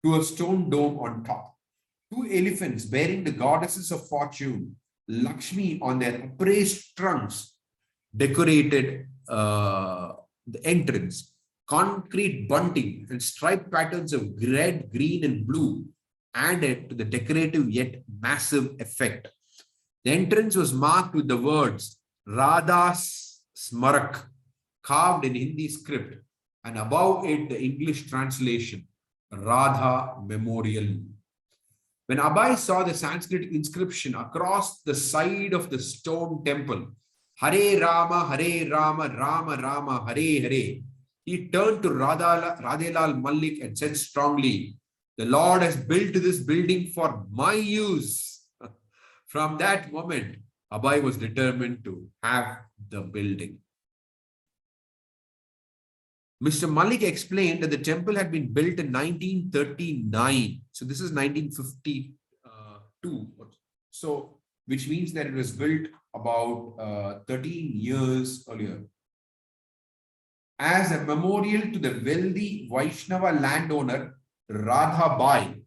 [SPEAKER 1] to a stone dome on top. 2 elephants bearing the goddesses of fortune, Lakshmi, on their upraised trunks, decorated the entrance. Concrete bunting and striped patterns of red, green, and blue added to the decorative yet massive effect. The entrance was marked with the words Radha Smarak, carved in Hindi script, and above it the English translation, Radha Memorial. When Abhay saw the Sanskrit inscription across the side of the stone temple, Hare Rama, Rama Rama, Hare Hare, he turned to Radhelal Malik and said strongly, "The Lord has built this building for my use." From that moment, Abhay was determined to have the building. Mr. Malik explained that the temple had been built in 1939. So this is 1952. So, which means that it was built about 13 years earlier, as a memorial to the wealthy Vaishnava landowner Radha Bai,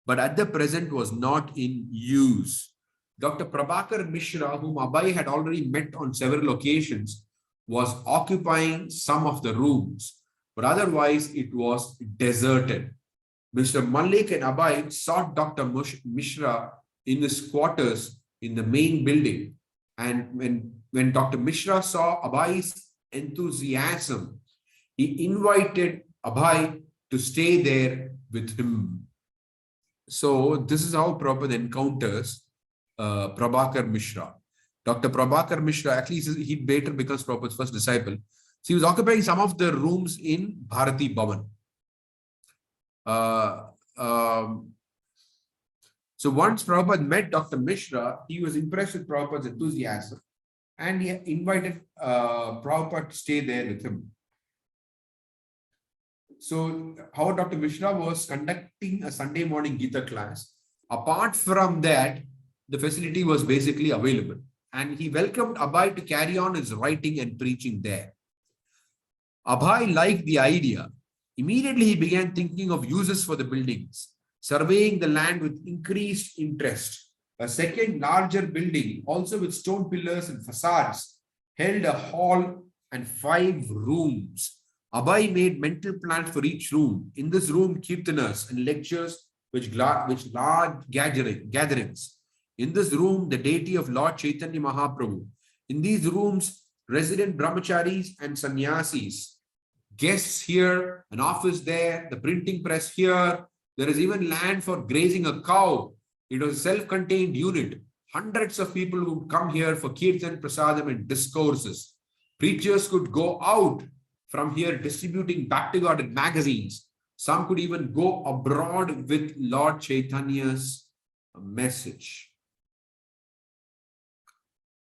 [SPEAKER 1] but at the present was not in use. Dr. Prabhakar Mishra, whom Abhay had already met on several occasions, was occupying some of the rooms, but otherwise it was deserted. Mr. Malik and Abhay sought Dr. Mishra in his quarters in the main building, and when Dr. Mishra saw Abhay's enthusiasm, he invited Abhay to stay there with him. So this is how Prabhupada encounters Prabhakar Mishra. Dr. Prabhakar Mishra, at least he later becomes Prabhupada's first disciple. So he was occupying some of the rooms in Bharati Bhavan. So once Prabhupada met Dr. Mishra, he was impressed with Prabhupada's enthusiasm and he invited Prabhupada to stay there with him. So how Dr. Mishra was conducting a Sunday morning Gita class. Apart from that, the facility was basically available. And he welcomed Abhay to carry on his writing and preaching there. Abhay liked the idea. Immediately he began thinking of uses for the buildings, surveying the land with increased interest. A second larger building, also with stone pillars and facades, held a hall and 5 rooms. Abhay made mental plans for each room. In this room, kirtanas and lectures which large gatherings. In this room, the deity of Lord Chaitanya Mahaprabhu. In these rooms, resident brahmacharis and sannyasis. Guests here, an office there, the printing press here. There is even land for grazing a cow. It was a self-contained unit. Hundreds of people would come here for kirtan, prasadam and discourses. Preachers could go out from here distributing back-to-God magazines. Some could even go abroad with Lord Chaitanya's message.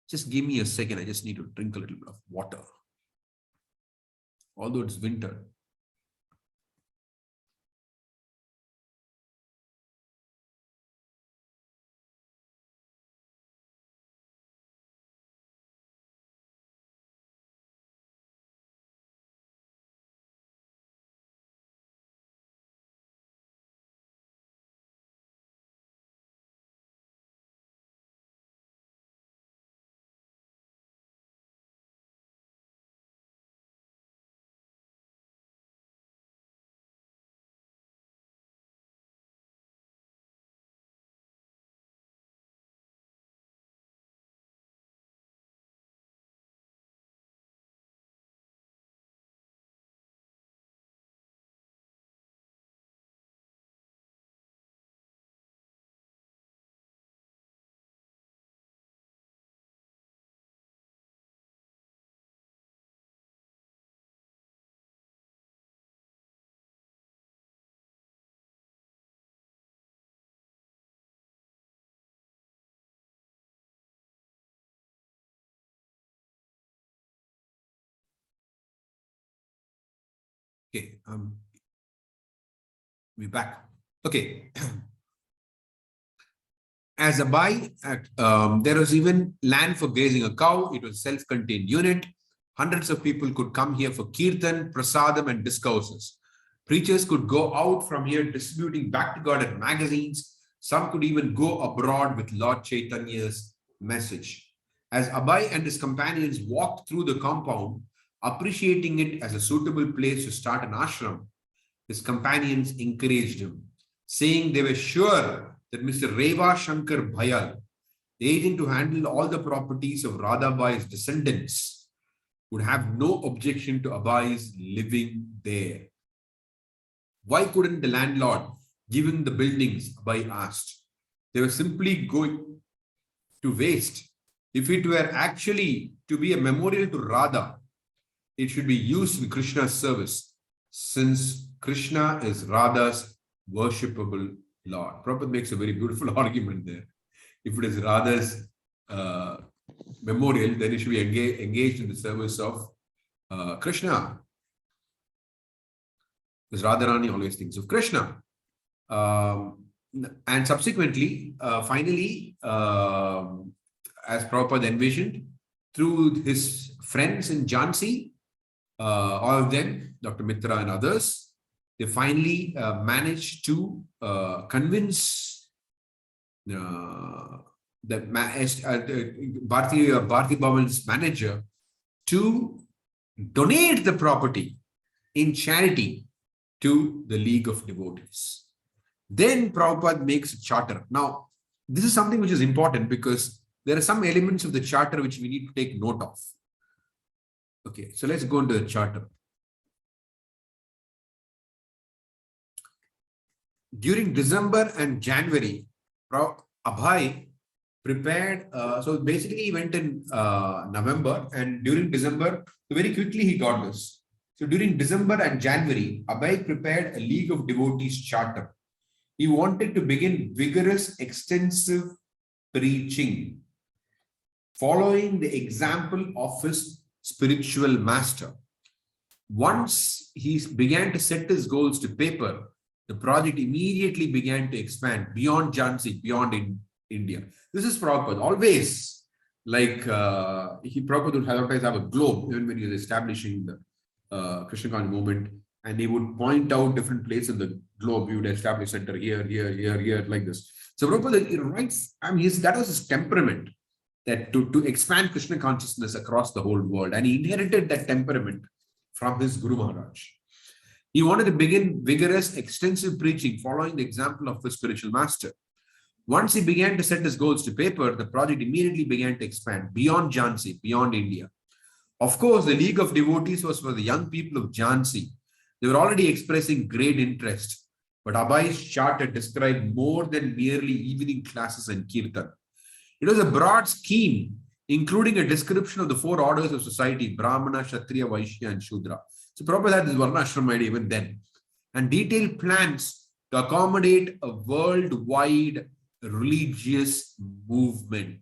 [SPEAKER 1] Just give me a second. I just need to drink a little bit of water. Although it's winter. Okay, we're back. Okay. As a buy, there was even land for grazing a cow. It was a self-contained unit. Hundreds of people could come here for kirtan, prasadam, and discourses. Preachers could go out from here distributing back-to-God and magazines. Some could even go abroad with Lord Chaitanya's message. As Abhay and his companions walked through the compound, appreciating it as a suitable place to start an ashram, his companions encouraged him, saying they were sure that Mr. Reva Shankar Bhayal, the agent who handled all the properties of Radhabai's descendants, would have no objection to Abhai's living there. Why couldn't the landlord give him the buildings? Abhay asked. They were simply going to waste. If it were actually to be a memorial to Radha, it should be used in Krishna's service, since Krishna is Radha's worshipable Lord. Prabhupada makes a very beautiful argument there. If it is Radha's memorial, then it should be engaged in the service of Krishna. Because Radharani always thinks of Krishna. And subsequently, finally, as Prabhupada envisioned, through his friends in Jhansi, all of them, Dr. Mitra and others, they finally managed to convince the Bharti Bhavan's manager to donate the property in charity to the League of Devotees. Then Prabhupada makes a charter. Now, this is something which is important because there are some elements of the charter which we need to take note of. Okay, so let's go into the charter. During December and January, Abhay prepared, so basically he went in November, and during December, very quickly he got this. So during December and January, Abhay prepared a League of Devotees charter. He wanted to begin vigorous, extensive preaching, following the example of his spiritual master. Once he began to set his goals to paper, the project immediately began to expand beyond Jhansi, beyond India. This is Prabhupada. Always, like Prabhupada would always have a globe, even when he was establishing the Krishna Consciousness movement, and he would point out different places in the globe. He would establish center here, here, like this. So Prabhupada writes, I mean, that was his temperament, that to expand Krishna consciousness across the whole world. And he inherited that temperament from his Guru Maharaj. He wanted to begin vigorous, extensive preaching following the example of his spiritual master. Once he began to set his goals to paper, the project immediately began to expand beyond Jhansi, beyond India. Of course, the League of Devotees was for the young people of Jhansi. They were already expressing great interest, but Abhai's charter described more than merely evening classes and kirtan. It was a broad scheme, including a description of the 4 orders of society, Brahmana, Kshatriya, Vaishya, and Shudra. So Prabhupada had this Varna Ashram idea even then. And detailed plans to accommodate a worldwide religious movement.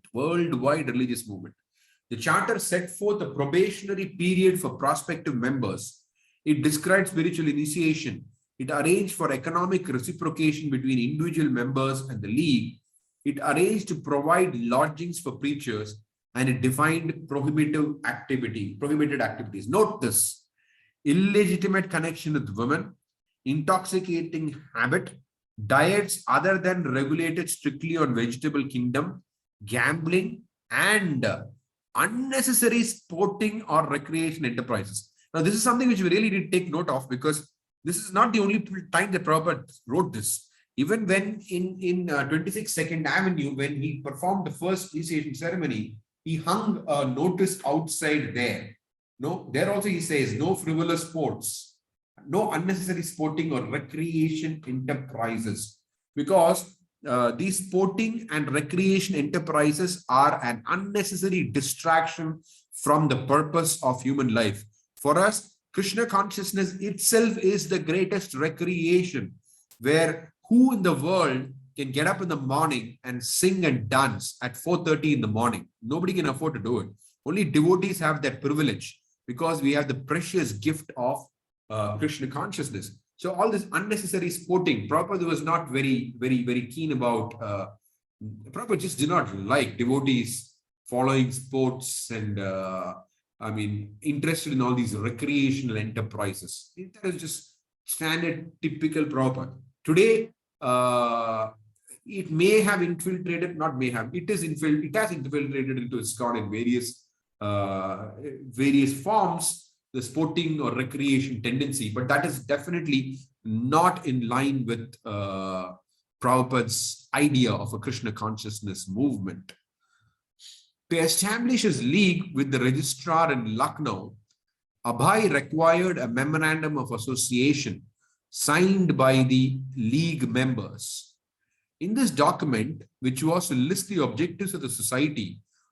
[SPEAKER 1] The charter set forth a probationary period for prospective members. It described spiritual initiation. It arranged for economic reciprocation between individual members and the League. It arranged to provide lodgings for preachers, and it defined prohibited activities. Note this: illegitimate connection with women, intoxicating habit, diets other than regulated strictly on vegetable kingdom, gambling, and unnecessary sporting or recreation enterprises. Now, this is something which we really did take note of, because this is not the only time that Prabhupada wrote this. Even when in 26 Second Avenue, when he performed the first initiation ceremony, he hung a notice outside there. No, there also he says, no frivolous sports, no unnecessary sporting or recreation enterprises, because these sporting and recreation enterprises are an unnecessary distraction from the purpose of human life. For us, Krishna consciousness itself is the greatest recreation, where who in the world can get up in the morning and sing and dance at 4:30 in the morning? Nobody can afford to do it. Only devotees have that privilege, because we have the precious gift of Krishna consciousness. So all this unnecessary sporting, Prabhupada was not very keen about. Prabhupada just did not like devotees following sports and interested in all these recreational enterprises. That is just standard, typical Prabhupada. Today, it may have infiltrated, not may have, it has infiltrated into ISKCON in various forms, the sporting or recreation tendency, but that is definitely not in line with Prabhupada's idea of a Krishna consciousness movement. To establish his league with the registrar in Lucknow, Abhay required a memorandum of association signed by the league members. In this document, which was to list the objectives of the society,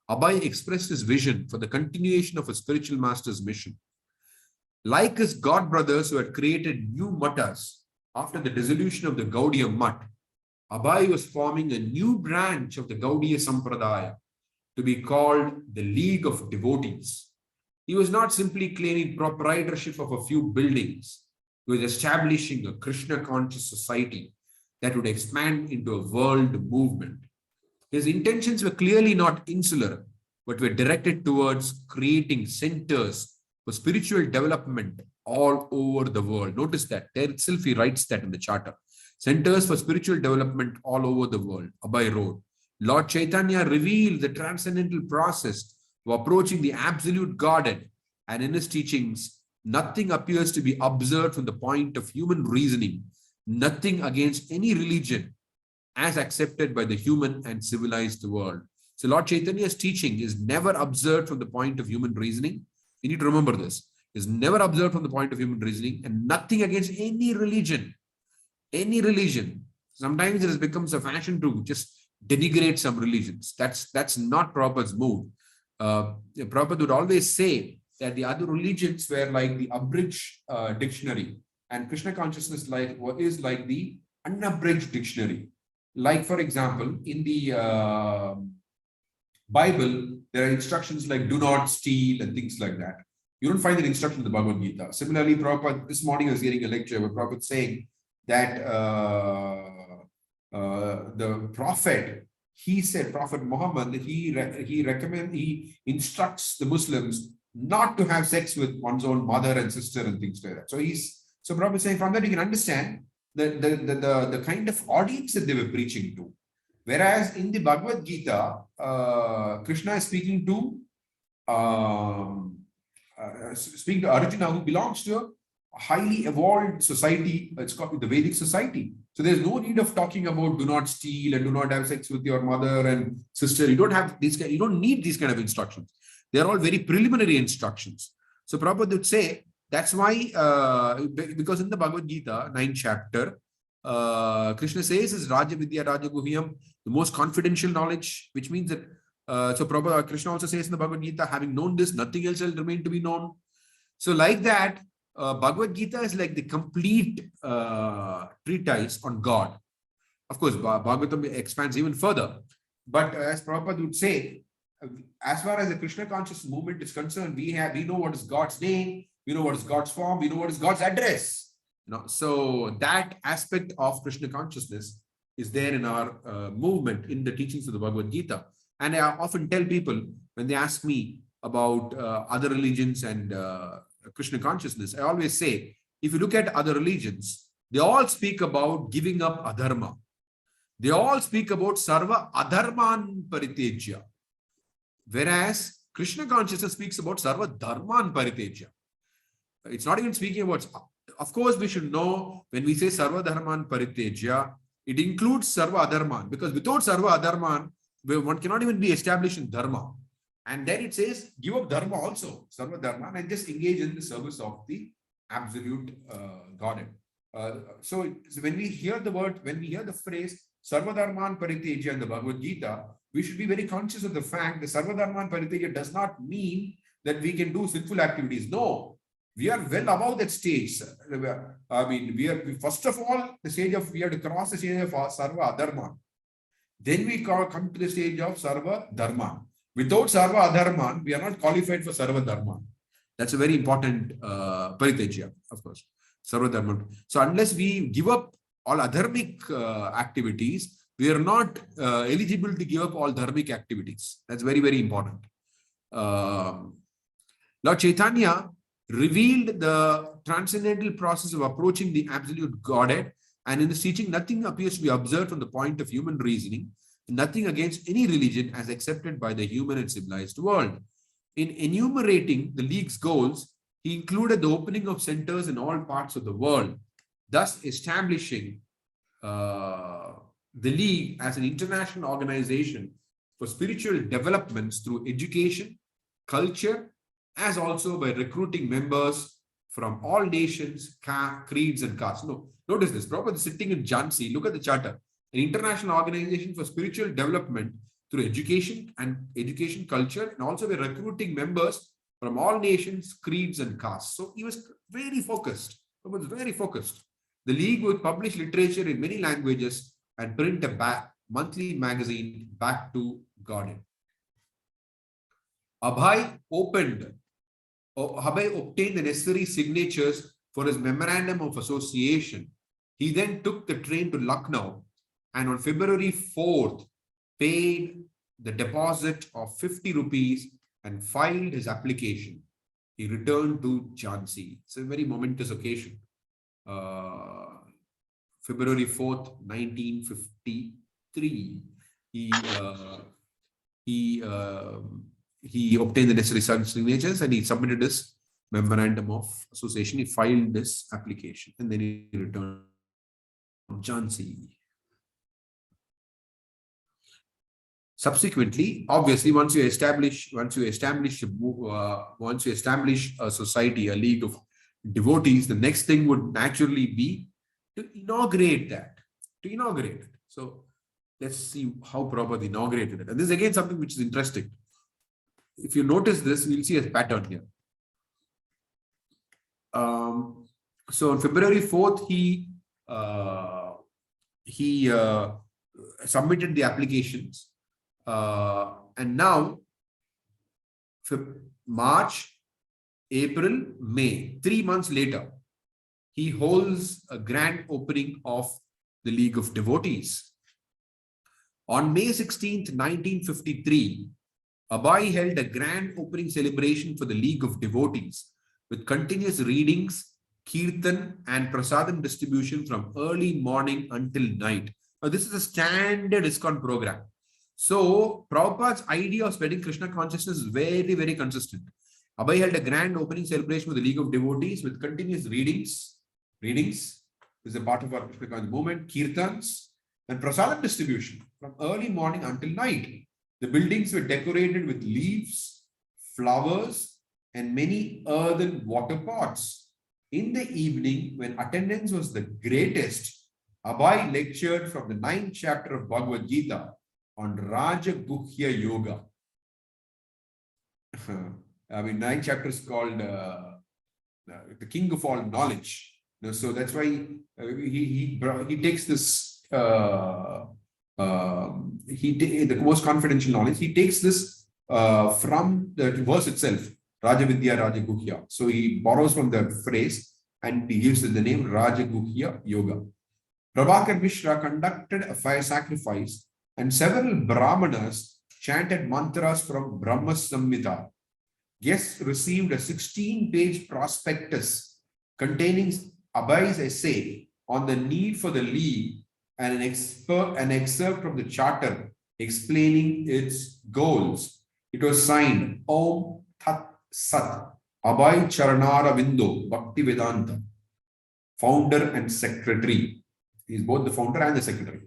[SPEAKER 1] Abhay expressed his vision for the continuation of a spiritual master's mission. Like his god brothers who had created new mattas after the dissolution of the Gaudiya Math, Abhay was forming a new branch of the Gaudiya Sampradaya to be called the League of Devotees. He was not simply claiming proprietorship of a few buildings. He was establishing a Krishna-conscious society that would expand into a world movement. His intentions were clearly not insular, but were directed towards creating centers for spiritual development all over the world. Notice that. There itself he writes that in the charter. Centers for spiritual development all over the world, Abhay wrote. Lord Caitanya revealed the transcendental process of approaching the absolute Godhead, and in his teachings, nothing appears to be observed from the point of human reasoning, nothing against any religion as accepted by the human and civilized world. So Lord Chaitanya's teaching is never observed from the point of human reasoning. You need to remember this. Is never observed from the point of human reasoning, and nothing against any religion. Any religion. Sometimes it becomes a fashion to just denigrate some religions. That's not Prabhupada's mood. Prabhupada would always say that the other religions were like the abridged dictionary, and Krishna consciousness is like the unabridged dictionary. Like, for example, in the Bible, there are instructions like do not steal and things like that. You don't find that instruction in the Bhagavad Gita. Similarly, Prabhupada, this morning I was hearing a lecture where Prabhupada saying that the Prophet, he said, Prophet Muhammad, he instructs the Muslims not to have sex with one's own mother and sister and things like that. So Prabhupada is saying, from that you can understand the kind of audience that they were preaching to. Whereas in the Bhagavad Gita, Krishna is speaking to Arjuna, who belongs to highly evolved society. It's called the Vedic society. So there's no need of talking about do not steal and do not have sex with your mother and sister. You don't have these. You don't need these kind of instructions. They're all very preliminary instructions. So Prabhupada would say that's why, because in the Bhagavad Gita, 9th chapter, Krishna says is Raja Vidya Raja Guhyam, the most confidential knowledge, which means that so Prabhupada, Krishna also says in the Bhagavad Gita, having known this, nothing else will remain to be known. So like that, Bhagavad Gita is like the complete treatise on God. Of course, Bhagavatam expands even further. But as Prabhupada would say, as far as the Krishna conscious movement is concerned, we know what is God's name, we know what is God's form, we know what is God's address. So that aspect of Krishna consciousness is there in our movement, in the teachings of the Bhagavad Gita. And I often tell people when they ask me about other religions and Krishna consciousness, I always say, if you look at other religions, they all speak about giving up adharma. They all speak about sarva adharman paritejya. Whereas Krishna consciousness speaks about sarva dharman paritejya. It's not even speaking about, of course, we should know when we say sarva dharman paritejya, it includes sarva adharman, because without sarva adharman, one cannot even be established in dharma. And then it says, give up dharma also, sarva dharma, and just engage in the service of the absolute Godhead. So when we hear the word, when we hear the phrase sarva dharman paritejya in the Bhagavad Gita, we should be very conscious of the fact that sarva dharman paritejya does not mean that we can do sinful activities. No, we are well above that stage. I mean, first of all, the stage of, we have to cross the stage of sarva adharma. Then we come to the stage of sarva dharma. Without sarva adharman, we are not qualified for sarva dharma. That's a very important paritejya, of course. Sarva dharma. So unless we give up all adharmic activities, we are not eligible to give up all dharmic activities. That's very, very important. Lord Caitanya revealed the transcendental process of approaching the absolute Godhead, and in his teaching, nothing appears to be observed from the point of human reasoning, nothing against any religion as accepted by the human and civilized world. In enumerating the League's goals, he included the opening of centers in all parts of the world, thus establishing the League as an international organization for spiritual developments through education, culture, as also by recruiting members from all nations, creeds, and castes. No, notice this. Prabhupada is sitting in Jhansi. Look at the charter. An international organization for spiritual development through education, culture, and also by recruiting members from all nations, creeds, and castes. So he was very focused. Prabhupada was very focused. The League would publish literature in many languages and print a monthly magazine, Back to Godhead. Abhay obtained the necessary signatures for his memorandum of association. He then took the train to Lucknow and on February 4th paid the deposit of 50 rupees and filed his application. He returned to Jhansi. It's a very momentous occasion. February 4th, 1953. He obtained the necessary signatures and he submitted his memorandum of association. He filed this application and then he returned to Jhansi. Subsequently, obviously, once you establish a society, a league of devotees, the next thing would naturally be to inaugurate that. So let's see how Prabhupada inaugurated it. And this is again something which is interesting. If you notice this, we'll see a pattern here. So on February 4th, he submitted the applications. And now, March, April, May, 3 months later, he holds a grand opening of the League of Devotees. On May 16th, 1953, Abhay held a grand opening celebration for the League of Devotees with continuous readings, kirtan, and prasadam distribution from early morning until night. Now, this is a standard ISKCON program. So, Prabhupada's idea of spreading Krishna consciousness is very, very consistent. Abhay held a grand opening celebration with the League of Devotees with continuous readings. This is a part of our Krishna conscious movement, kirtans, and prasadam distribution from early morning until night. The buildings were decorated with leaves, flowers, and many earthen water pots. In the evening, when attendance was the greatest, Abhay lectured from the 9th chapter of Bhagavad Gita on Raja Guhya Yoga. I mean, 9 chapters called the king of all knowledge. So that's why he takes this, the most confidential knowledge. He takes this from the verse itself, Raja Vidya, Raja Guhya. So he borrows from the phrase and he gives it the name Raja Guhya Yoga. Prabhakar Mishra conducted a fire sacrifice and several Brahmanas chanted mantras from Brahma Samhita. Guests received a 16-page prospectus containing Abhay's essay on the need for the league and an excerpt from the charter explaining its goals. It was signed Om Tat Sat Abhay Charanara Vindo Bhakti Vedanta, founder and secretary. He is both the founder and the secretary.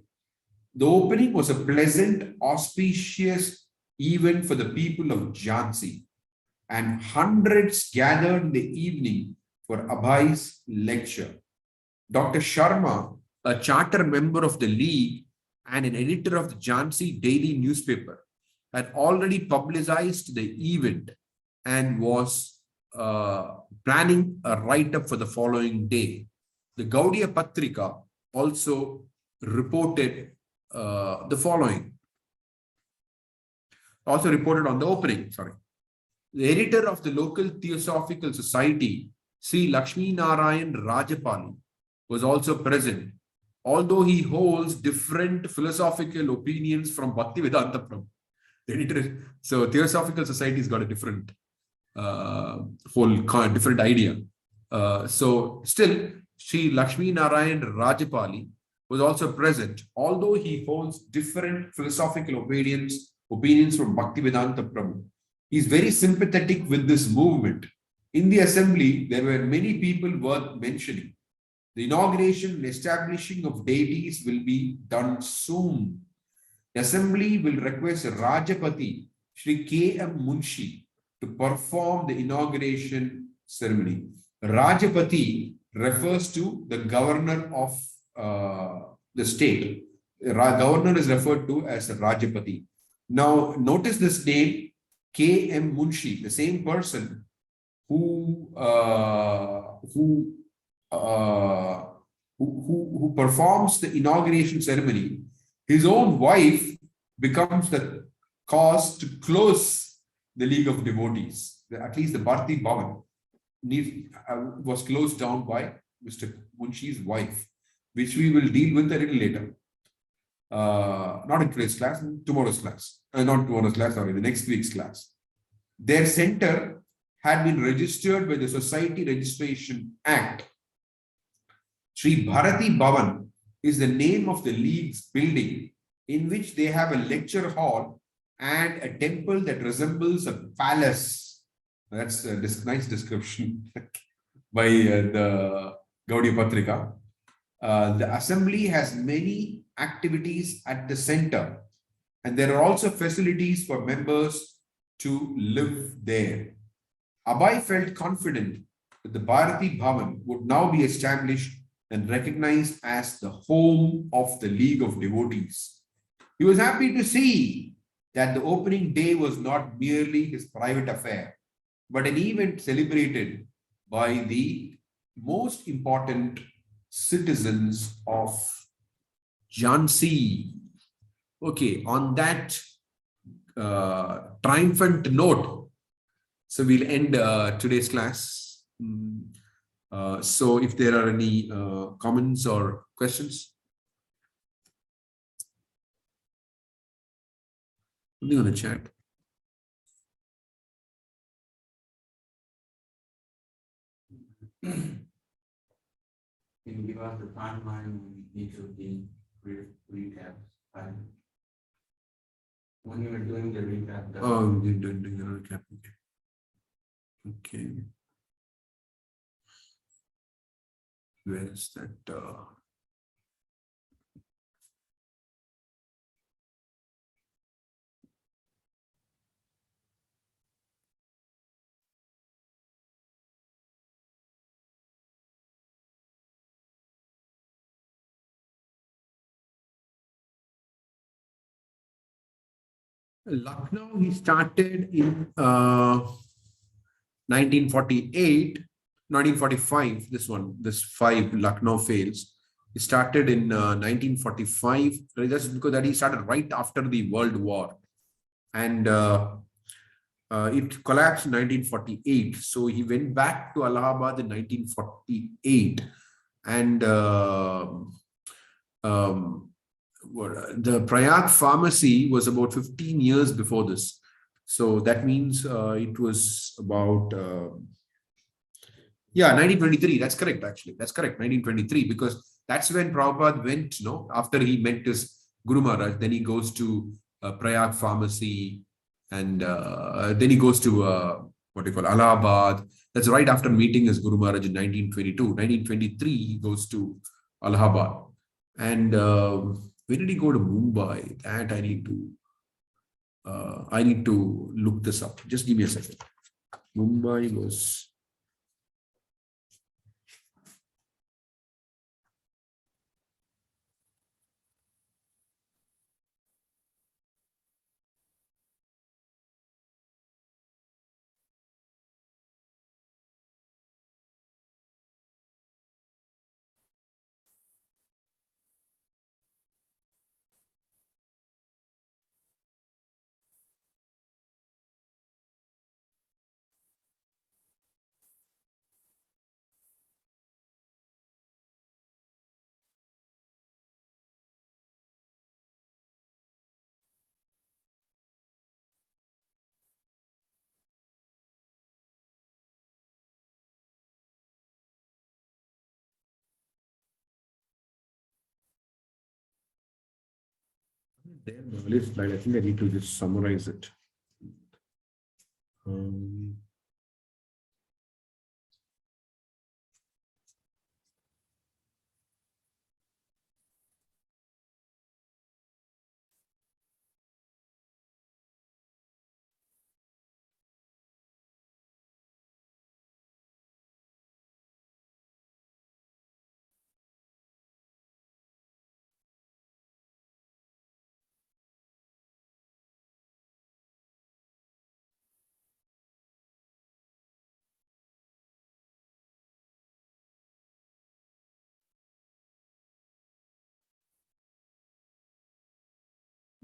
[SPEAKER 1] The opening was a pleasant, auspicious event for the people of Jhansi, and hundreds gathered in the evening for Abhay's lecture. Dr. Sharma, a charter member of the League and an editor of the Jhansi daily newspaper, had already publicized the event and was planning a write-up for the following day. The Gaudiya Patrika also reported the following. Also reported on the opening, The editor of the local Theosophical Society, Sri Lakshmi Narayan Rajapali, was also present, although he holds different philosophical opinions from Bhaktivedanta Prabhu. The editor, so Theosophical Society has got a different different idea. So still, Sri Lakshmi Narayan Rajapali was also present, although he holds different philosophical opinions from Bhaktivedanta Prabhu. He is very sympathetic with this movement. In the assembly, there were many people worth mentioning. The inauguration and establishing of deities will be done soon. The assembly will request Rajapati, Shri K.M. Munshi, to perform the inauguration ceremony. Rajapati refers to the governor of the state. Governor is referred to as Rajapati. Now, notice this name, K.M. Munshi, the same person who performs the inauguration ceremony. His own wife becomes the cause to close the League of Devotees. At least the Bharti Bhavan was closed down by Mr. Munshi's wife, which we will deal with a little later. Not in today's class, in tomorrow's class. Not tomorrow's class, sorry, the next week's class. Their center had been registered by the Society Registration Act. Sri Bharati Bhavan is the name of the League's building, in which they have a lecture hall and a temple that resembles a palace. That's a nice description by the Gaudiya Patrika. The assembly has many activities at the center, and there are also facilities for members to live there. Abhay felt confident that the Bharati Bhavan would now be established and recognized as the home of the League of Devotees. He was happy to see that the opening day was not merely his private affair, but an event celebrated by the most important citizens of Jhansi. Okay, on that triumphant note, so we'll end today's class. So if there are any comments or questions. Something on the chat.
[SPEAKER 2] Can you give us the timeline on each of the recaps? When you were doing the recap.
[SPEAKER 1] Oh, we're doing the recap. Okay. Okay. Where is that? Lucknow, he started in 1948, 1945. This five Lucknow fails. He started in 1945. That's because that he started right after the World War, and it collapsed in 1948. So he went back to Allahabad in 1948, and the Prayag pharmacy was about 15 years before this. So that means it was about, 1923. That's correct, actually. That's correct, 1923, because that's when Prabhupada went, after he met his Guru Maharaj, then he goes to Prayag pharmacy, and then he goes to, what do you call, Allahabad. That's right after meeting his Guru Maharaj in 1922. 1923, he goes to Allahabad. And when did he go to Mumbai? That I need to look this up. Just give me a second. Mumbai was. There on the earlier slide, I think I need to just summarize it. Um,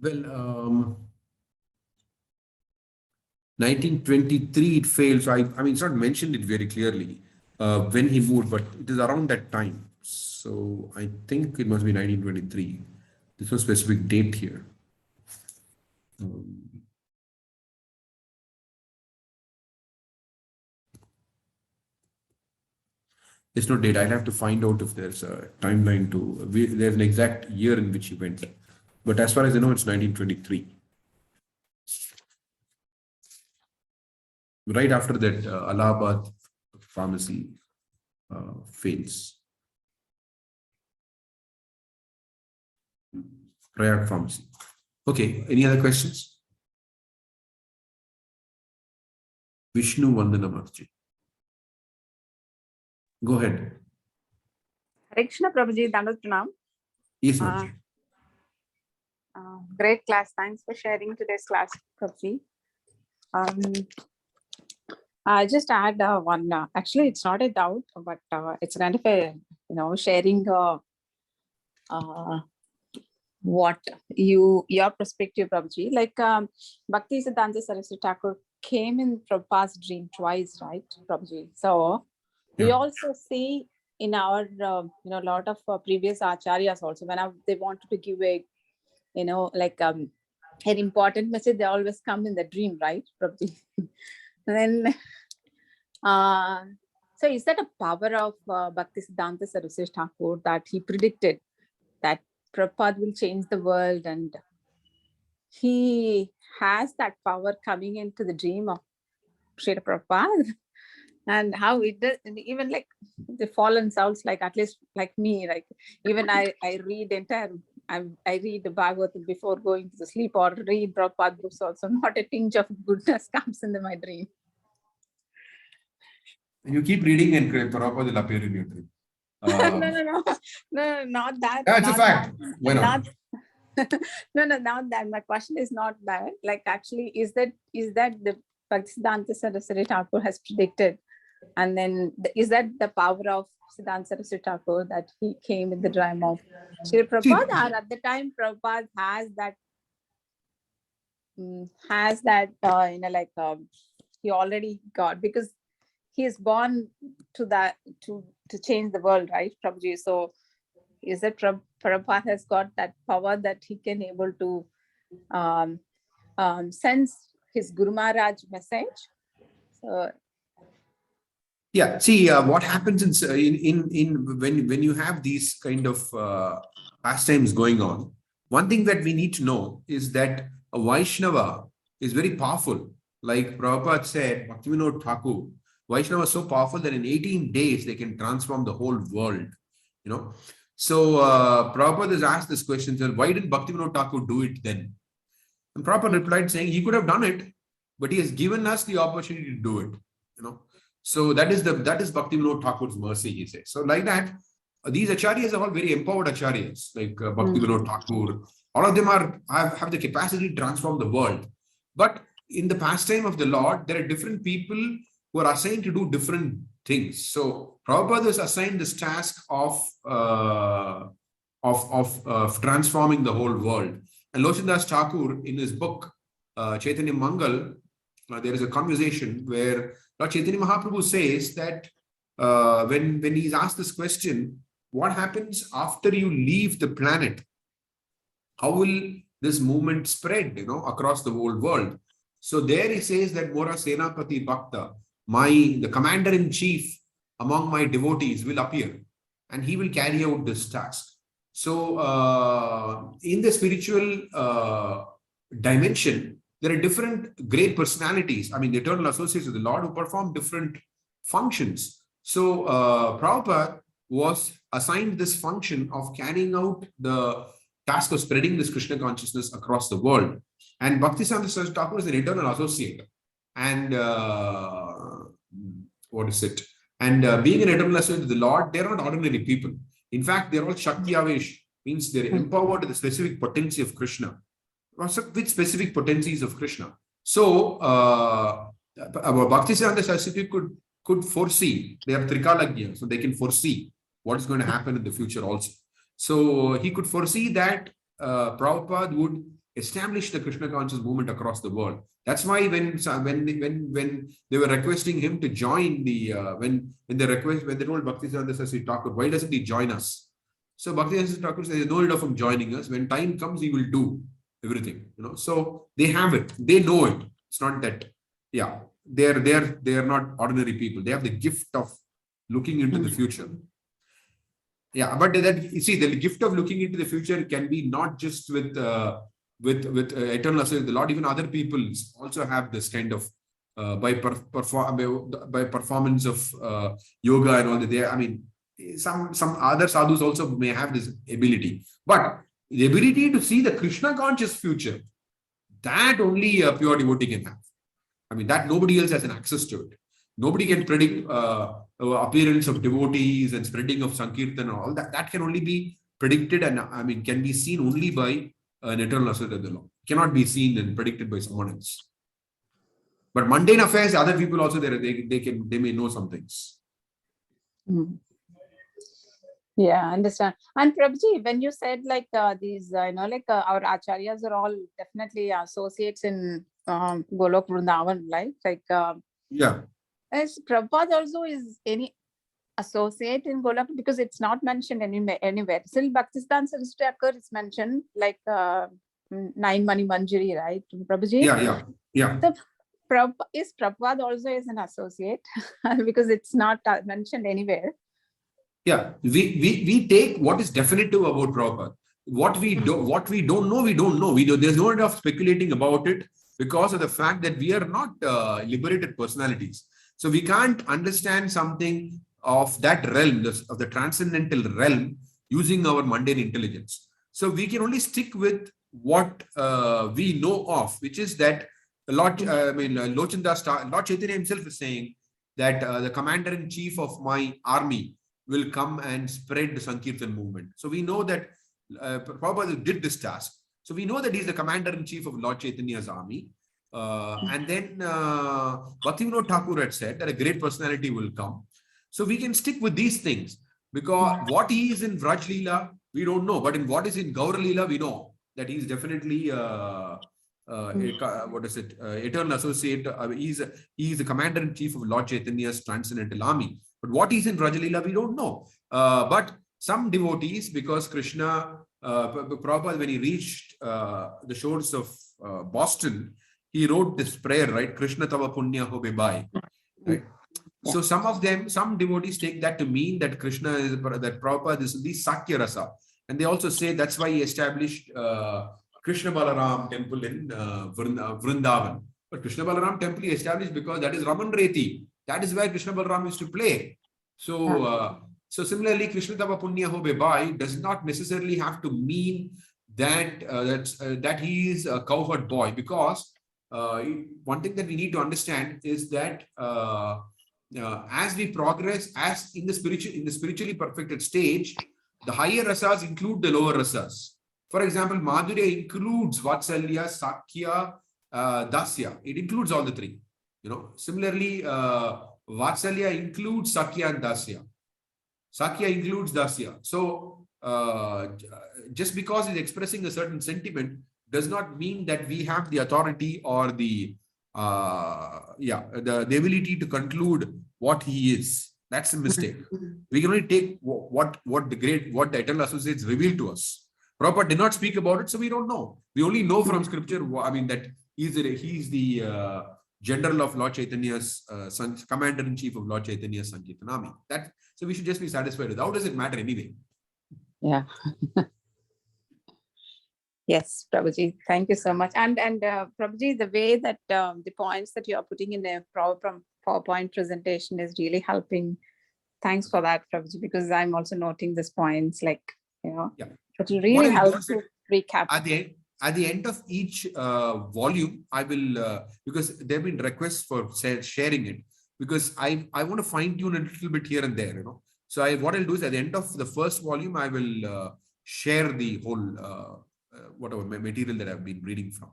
[SPEAKER 1] well, 1923 it failed. So I mean, it's not mentioned it very clearly when he moved, but it is around that time. So I think it must be 1923. There's no specific date here. There's no date. I'll have to find out if there's a timeline to. There's an exact year in which he went, but as far as I know, it's 1923. Right after that, Allahabad pharmacy fails. Prayag pharmacy. Okay. Any other questions? Vishnu Vandanamarji. Go ahead.
[SPEAKER 3] Hare Krishna, Prabhuji, Dandat Pranam.
[SPEAKER 1] Yes, ma'am.
[SPEAKER 3] Great class. Thanks for sharing today's class, Prabhuji. I just add one. Actually, it's not a doubt, but it's kind of a sharing what your perspective, Prabhuji. Like Bhakti Siddhanta Saraswati Thakur came in Prabhupada's dream twice, right, Prabhuji? So we also see in our lot of previous acharyas also, when they wanted to give a an important message, they always come in the dream, right, Prabhuji? Then so is that a power of Bhakti Siddhanta Saraswati Thakur that he predicted that Prabhupada will change the world, and he has that power coming into the dream of Srila Prabhupada? And how it does, even like the fallen souls, like at least like me, like even I read entire, I read the Bhagavatam before going to sleep, or read Prabhupada books also. Not a tinge of goodness comes into my dream.
[SPEAKER 1] And you keep reading and Prabhupada will appear in your dream.
[SPEAKER 3] No, not that.
[SPEAKER 1] That's a fact.
[SPEAKER 3] That,
[SPEAKER 1] Why not?
[SPEAKER 3] No, not that. My question is not that. Like, actually, is that the Bhaktisiddhanta Saraswati Thakur has predicted? And then is that the power of Siddhanta Saraswati Thakur, that he came in the dream of Srila Prabhupada, or at the time Prabhupada has that he already got, because he is born to that to change the world, right, Prabhuji? So is that Prabhupada has got that power that he can able to sense his Guru Maharaj message? So
[SPEAKER 1] yeah, see what happens in when you have these kind of pastimes going on. One thing that we need to know is that a Vaishnava is very powerful. Like Prabhupada said, Bhaktivinoda Thakur, Vaishnava is so powerful that in 18 days they can transform the whole world. You know, so Prabhupada has asked this question: so why didn't Bhaktivinoda Thakur do it then? And Prabhupada replied saying he could have done it, but he has given us the opportunity to do it. You know, so that is Bhaktivinoda Thakur's mercy, he says. So like that, these acharyas are all very empowered acharyas, like Bhaktivinoda Thakur. All of them have the capacity to transform the world. But in the pastime of the Lord, there are different people who are assigned to do different things. So Prabhupada is assigned this task of transforming the whole world. And Lochandas Thakur, in his book Chaitanya Mangal, there is a conversation where Lord Chaitanya Mahaprabhu says that when he's asked this question, what happens after you leave the planet? How will this movement spread, across the whole world? So there he says that Mora Senapati Bhakta, the commander-in-chief among my devotees, will appear and he will carry out this task. So in the spiritual dimension, there are different great personalities, the eternal associates of the Lord, who perform different functions. So Prabhupada was assigned this function of carrying out the task of spreading this Krishna consciousness across the world. And Bhaktisiddhanta Saraswati Thakur is an eternal associate. And being an eternal associate of the Lord, they're not ordinary people. In fact, they're all Shakti Avesh, means they're empowered with the specific potency of Krishna, with specific potencies of Krishna. So Bhaktisiddhanta Saraswati could foresee, they are Trikalagya, so they can foresee what is going to happen in the future also. So he could foresee that Prabhupada would establish the Krishna conscious movement across the world. That's why when they were requesting him to join when they told Bhaktisiddhanta Saraswati Thakur, why doesn't he join us? So Bhaktisiddhanta Saraswati Thakur says, there's no need of him joining us. When time comes, he will do everything. So they have it. They know it. It's not that, they're not ordinary people. They have the gift of looking into the future. Yeah, but that, you see, the gift of looking into the future can be not just with eternal associate of the Lord. Even other people also have this kind of by performance of yoga and all that. Some other sadhus also may have this ability, but the ability to see the Krishna conscious future, that only a pure devotee can have. That nobody else has an access to it. Nobody can predict appearance of devotees and spreading of Sankirtan and all that. That can only be predicted and can be seen only by an eternal associate of the Lord. Cannot be seen and predicted by someone else. But mundane affairs, other people also they may know some things.
[SPEAKER 3] Yeah, I understand. And Prabhuji, when you said these, our acharyas are all definitely associates in Golok Vrindavan, right? As Prabhupada also is any associate in Golok, because it's not mentioned anywhere. Still Bhaktisiddhanta Saraswati Thakur is mentioned, 9 Mani Manjari, right, Prabhuji?
[SPEAKER 1] Yeah.
[SPEAKER 3] So is Prabhupada also is an associate because it's not mentioned anywhere.
[SPEAKER 1] Yeah, we take what is definitive about Prabhupada. What we don't know, we don't know. There's no need of speculating about it because of the fact that we are not liberated personalities. So we can't understand something of that realm, of the transcendental realm, using our mundane intelligence. So we can only stick with what we know of, which is that Lord Chaitanya himself is saying that the commander-in-chief of my army will come and spread the Sankirtan movement. So we know that Prabhupada did this task. So we know that he's the commander-in-chief of Lord Chaitanya's army. And then Bhaktivinoda Thakur had said that a great personality will come. So we can stick with these things, because what he is in Vraj Leela, we don't know. But in what is in Gaur Leela, we know that he is definitely eternal associate. He is the commander-in-chief of Lord Chaitanya's transcendental army. But what is in Vraj Leela, we don't know. But some devotees, because Krishna, Prabhupada, when he reached the shores of Boston, he wrote this prayer, right? Krishna tava punya ho bebai, right? So some of them, some devotees take that to mean that Krishna is, that Prabhupada is the Sakya Rasa. And they also say that's why he established Krishna Balaram temple in Vrindavan. But Krishna Balaram temple he established because that is Raman Reti. That is where Krishna Balaram used to play. So, so similarly, Krishna tava punya ho bebai does not necessarily have to mean that that he is a cowherd boy, because one thing that we need to understand is that as we progress, as in the spiritually perfected stage, the higher rasas include the lower rasas. For example, Madhurya includes Vatsalya, Sakya, Dasya. It includes all the three. You know, similarly, Vatsalya includes Sakya and Dasya. Sakya includes Dasya. So just because it's expressing a certain sentiment does not mean that we have the authority or the ability to conclude what he is. That's a mistake. We can only take what the eternal associates reveal to us. Prabhupada did not speak about it, so we don't know. We only know from scripture, I mean, that he's the general of Lord Chaitanya's, commander-in-chief of Lord Chaitanya's Sankirtan army. So we should just be satisfied with. How does it matter anyway?
[SPEAKER 3] Yeah. Yes, Prabhuji, thank you so much. And Prabhuji, the way that the points that you are putting in a PowerPoint presentation is really helping. Thanks for that, Prabhuji, because I'm also noting these points, like, you know, it will really help to recap.
[SPEAKER 1] At the end of each volume, I will, because there have been requests for sharing it, because I want to fine tune a little bit here and there, you know. So what I'll do is at the end of the first volume, I will share the whole whatever material that I've been reading from.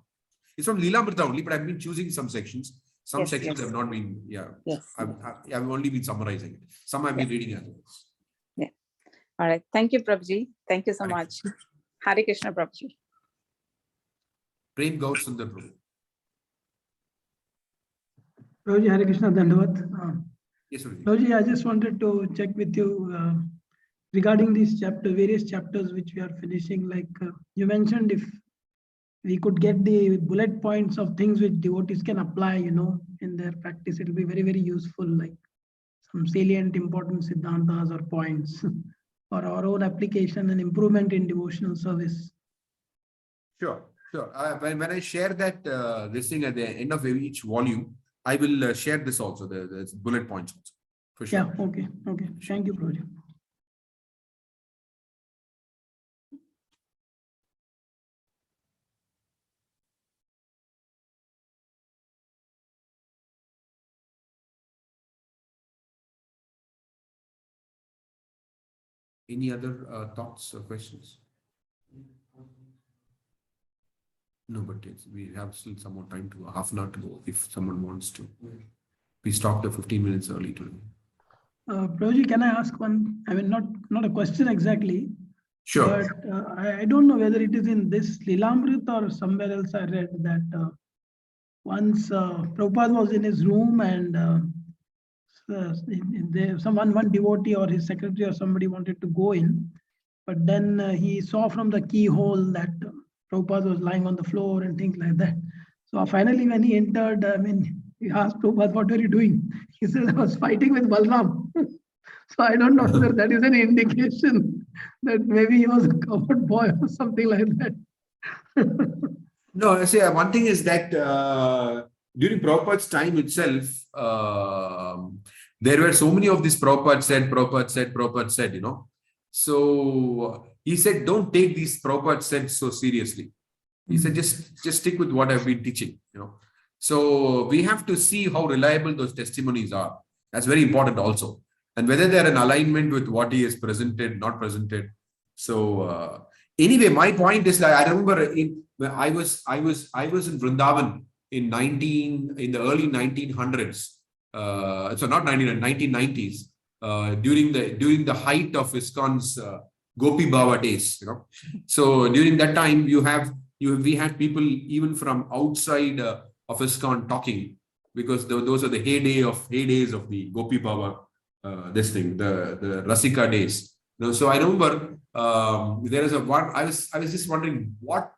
[SPEAKER 1] It's from Leelamrita only, but I've been choosing some sections. Some sections have not been, I've only been summarizing it. Some I've been reading as well.
[SPEAKER 3] Yeah. All right. Thank you, Prabhuji. Thank you so much. Hare Krishna, Prabhuji.
[SPEAKER 1] Prem Gaur Sundar Prabhu.
[SPEAKER 4] Prabhuji, Hare Krishna, Dandavad.
[SPEAKER 1] Yes,
[SPEAKER 4] Prabhuji, I just wanted to check with you regarding these various chapters which we are finishing. Like you mentioned, if we could get the bullet points of things which devotees can apply, you know, in their practice, it will be very, very useful, like some salient important siddhantas or points for our own application and improvement in devotional service.
[SPEAKER 1] Sure. When I share that this thing at the end of each volume, I will share this also, the bullet points also, for sure.
[SPEAKER 4] Yeah, okay. Thank you, Prabhuji.
[SPEAKER 1] Any other thoughts or questions? No, but we have still some more time to half an hour to go if someone wants to. We stopped 15 minutes early today.
[SPEAKER 4] Prabhuji, can I ask one? I mean, not a question exactly.
[SPEAKER 1] Sure.
[SPEAKER 4] But I don't know whether it is in this Leelamrit or somewhere else I read that once Prabhupada was in his room and one devotee or his secretary or somebody wanted to go in, but then he saw from the keyhole that Prabhupada was lying on the floor and things like that. So finally, when he entered, he asked Prabhupada, "What were you doing?" He said, "I was fighting with Balram." So I don't know whether that is an indication that maybe he was a coward boy or something like that.
[SPEAKER 1] No, see, one thing is that during Prabhupada's time itself, there were so many of these Prabhupada said, you know. So he said, don't take these Prabhupada said so seriously. He said, just stick with what I've been teaching, you know. So we have to see how reliable those testimonies are. That's very important also. And whether they're in alignment with what he has presented, not presented. So anyway, my point is that I remember I was in Vrindavan in the early 1900s. So not 1990s. During the height of ISKCON's Gopi Bhava days, you know. So during that time, we had people even from outside of ISKCON talking, because those are the heydays of the Gopi Bhava, the Rasika days. You know, so I remember there is I was just wondering what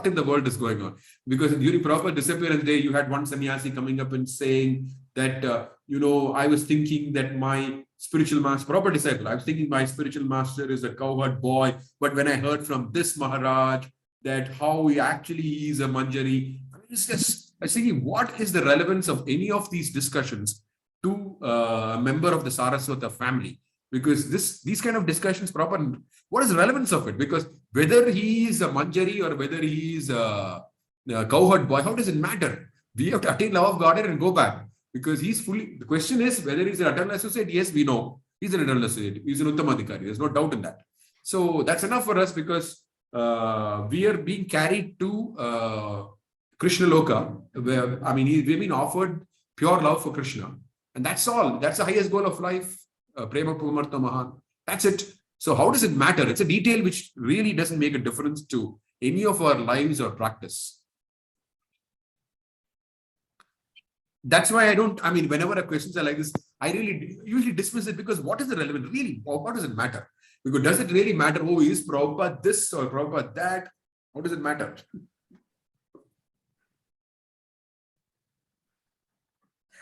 [SPEAKER 1] in the world is going on, because during Prabhupada disappearance day, you had one sannyasi coming up and saying that you know, I was thinking that my spiritual master, proper disciple, I was thinking my spiritual master is a cowherd boy, but when I heard from this Maharaj that how he actually is a Manjari, I was thinking, what is the relevance of any of these discussions to a member of the Saraswata family? Because these kind of discussions, what is the relevance of it? Because whether he is a Manjari or whether he is a cowherd boy, how does it matter? We have to attain love of Godhead and go back. Because the question is whether he's an eternal associate. Yes, we know he's an eternal associate. He's an Uttamadhikari. There's no doubt in that. So that's enough for us, because we are being carried to Krishna Loka, where, I mean, we've been offered pure love for Krishna. And that's all. That's the highest goal of life. Prema Pumartha Mahan. That's it. So how does it matter? It's a detail which really doesn't make a difference to any of our lives or practice. That's why whenever a questions are like this, I really usually dismiss it, because what is the relevance? Really, what does it matter? Because does it really matter? Oh, is Prabhupada this or Prabhupada that? How does it matter?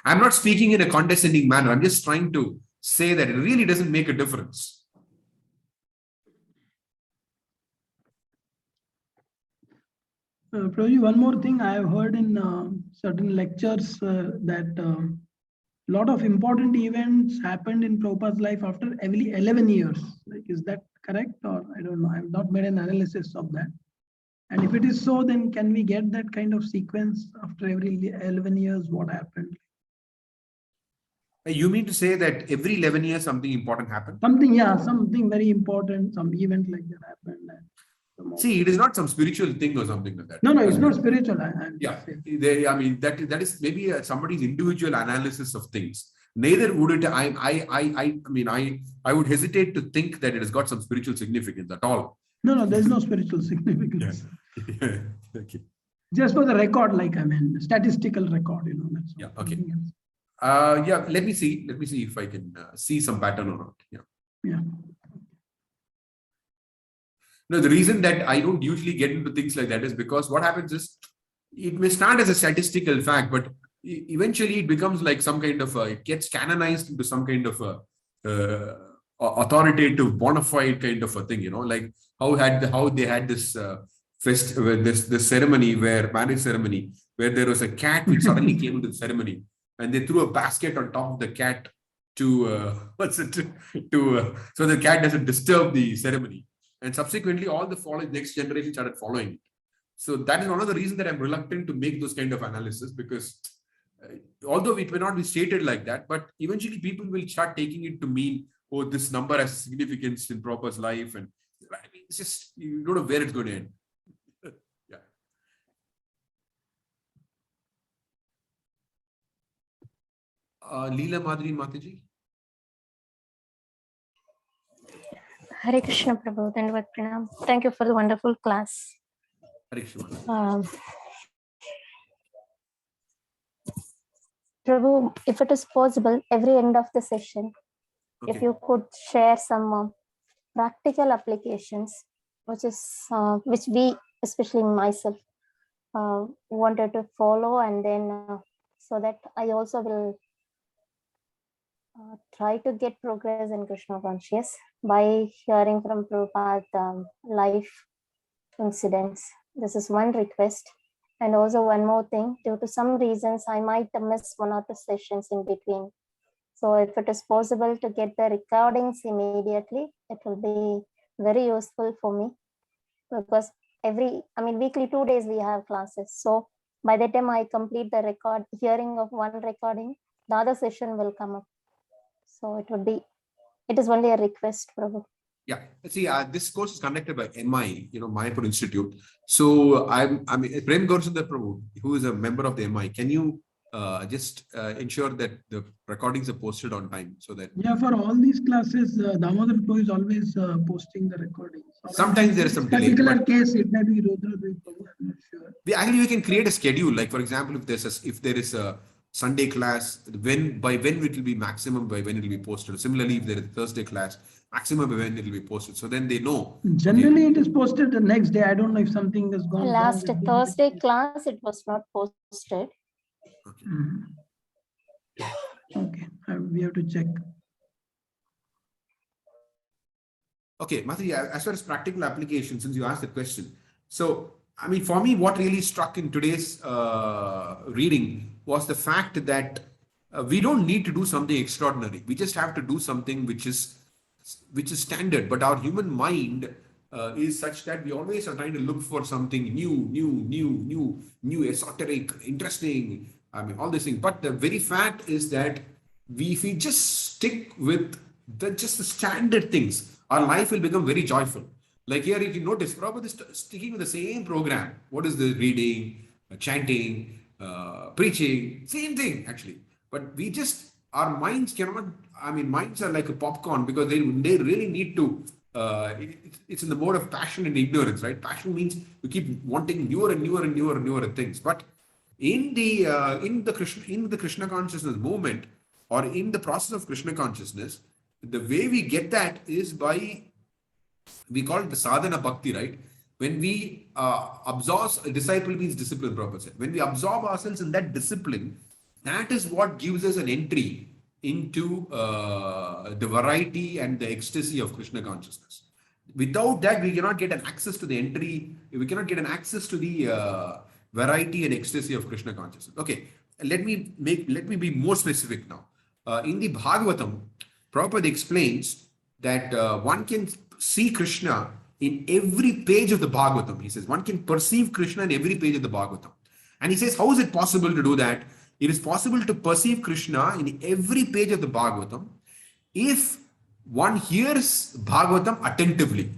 [SPEAKER 1] I'm not speaking in a condescending manner. I'm just trying to say that it really doesn't make a difference.
[SPEAKER 4] Prabhuji, one more thing I have heard in certain lectures that a lot of important events happened in Prabhupada's life after every 11 years. Like, is that correct? Or I don't know. I have not made an analysis of that. And if it is so, then can we get that kind of sequence after every 11 years? What happened?
[SPEAKER 1] You mean to say that every 11 years something important happened?
[SPEAKER 4] Something very important, some event like that happened.
[SPEAKER 1] See, it is not some spiritual thing or something like that.
[SPEAKER 4] No, it's not spiritual.
[SPEAKER 1] That is maybe somebody's individual analysis of things. Neither would it. I would hesitate to think that it has got some spiritual significance at all.
[SPEAKER 4] No, there's no spiritual significance.
[SPEAKER 1] Yeah. Okay.
[SPEAKER 4] Just for the record, statistical record, That's
[SPEAKER 1] okay. Let me see if I can see some pattern or not.
[SPEAKER 4] Yeah.
[SPEAKER 1] No, the reason that I don't usually get into things like that is because what happens is, it may start as a statistical fact, but eventually it becomes like some kind of it gets canonized into some kind of a authoritative, bona fide kind of a thing. Like how they had this this ceremony, marriage ceremony, where there was a cat which suddenly came into the ceremony, and they threw a basket on top of the cat so the cat doesn't disturb the ceremony. And subsequently, all the next generation started following it. So that is one of the reasons that I'm reluctant to make those kind of analysis, because although it may not be stated like that, but eventually people will start taking it to mean, oh, this number has significance in Prabhupada's life. And it's just, you don't know where it's going to end. Yeah. Leela Madhuri Mataji.
[SPEAKER 5] Hare Krishna, Prabhu. Dandavad Pranam. Thank you for the wonderful class.
[SPEAKER 1] Hare Krishna.
[SPEAKER 5] Prabhu, if it is possible, every end of the session, if you could share some practical applications, which we, especially myself, wanted to follow, and then so that I also will try to get progress in Krishna consciousness by hearing from Prabhupada life incidents. This is one request. And also one more thing, due to some reasons, I might miss one or two sessions in between. So if it is possible to get the recordings immediately, it will be very useful for me, because weekly 2 days we have classes. So by the time I complete the hearing of one recording, the other session will come up. So it is only a request, Prabhu.
[SPEAKER 1] Yeah, see, this course is conducted by MI, Mayapur Institute. So Prem Gaurasundar Prabhu, who is a member of the MI, can you just ensure that the recordings are posted on time so that...
[SPEAKER 4] Yeah, for all these classes, Damodar Prabhu is always posting the recordings.
[SPEAKER 1] Sometimes there is some delay.
[SPEAKER 4] Particular case, it may be Rudra Prabhu, I'm not sure.
[SPEAKER 1] We can create a schedule. Like, for example, if there is a Sunday class, by when it will be maximum, by when it will be posted. Similarly, if there is a Thursday class, maximum by when it will be posted. So then they know.
[SPEAKER 4] Generally, it is posted the next day. I don't know if something has gone
[SPEAKER 5] Last Thursday class, it was not posted.
[SPEAKER 4] Okay, we have to check.
[SPEAKER 1] Okay, Mataji, as far as practical application, since you asked the question. So, for me, what really struck in today's reading was the fact that we don't need to do something extraordinary. We just have to do something which is standard. But our human mind is such that we always are trying to look for something new, esoteric, interesting. All these things. But the very fact is that if we just stick with just the standard things, our life will become very joyful. Like here, if you notice, Prabhu is sticking with the same program. What is the reading, chanting, preaching, same thing actually. But our minds cannot, minds are like a popcorn because they really need to, it's in the mode of passion and ignorance, right? Passion means you keep wanting newer and newer things. But in the Krishna consciousness movement, or in the process of Krishna consciousness, the way we get that is by, we call it the sadhana bhakti, right? When we absorb, disciple means discipline, Prabhupada said. When we absorb ourselves in that discipline, that is what gives us an entry into the variety and the ecstasy of Krishna consciousness. Without that, we cannot get an access to the entry, we cannot get an access to the variety and ecstasy of Krishna consciousness. Okay, let me be more specific now. In the Bhagavatam, Prabhupada explains that one can see Krishna in every page of the Bhagavatam. He says one can perceive Krishna in every page of the Bhagavatam. And he says, how is it possible to do that? It is possible to perceive Krishna in every page of the Bhagavatam if one hears Bhagavatam attentively.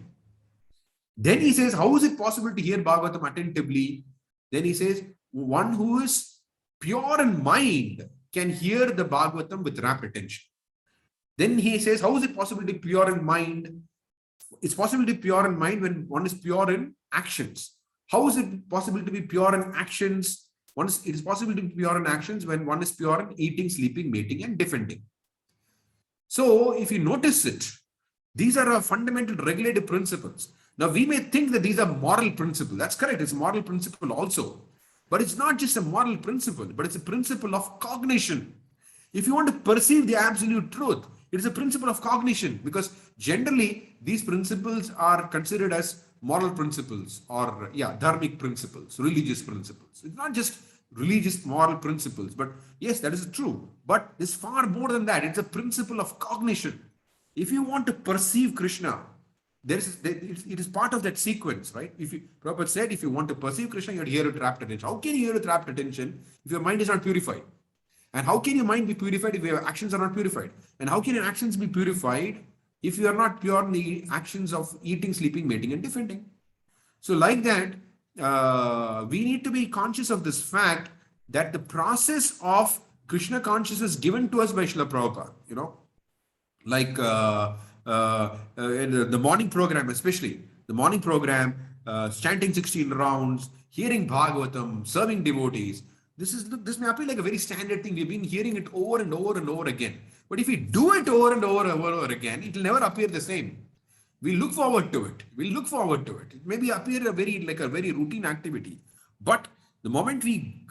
[SPEAKER 1] Then he says, how is it possible to hear Bhagavatam attentively? Then he says, one who is pure in mind can hear the Bhagavatam with rapt attention. Then he says, how is it possible to be pure in mind? It's possible to be pure in mind when one is pure in actions. How is it possible to be pure in actions? It is possible to be pure in actions when one is pure in eating, sleeping, mating, and defending. So if you notice it, these are our fundamental regulative principles. Now we may think that these are moral principles. That's correct. It's a moral principle also. But it's not just a moral principle, but it's a principle of cognition. If you want to perceive the absolute truth, it is a principle of cognition, because generally these principles are considered as moral principles or dharmic principles, religious principles. It's not just religious moral principles, but yes, that is true. But it's far more than that. It's a principle of cognition. If you want to perceive Krishna, it is part of that sequence, right? Prabhupada said, if you want to perceive Krishna, you have to hear it with rapt attention. How can you hear it with rapt attention if your mind is not purified? And how can your mind be purified if your actions are not purified? And how can your actions be purified if you are not pure in the actions of eating, sleeping, mating, and defending? So like that, we need to be conscious of this fact that the process of Krishna consciousness given to us by Srila Prabhupada, like in the morning program, especially the morning program, chanting 16 rounds, hearing Bhagavatam, serving devotees. This may appear like a very standard thing. We've been hearing it over and over and over again. But if we do it over and over again, it will never appear the same. We look forward to it. It may appear a very routine activity. But the moment we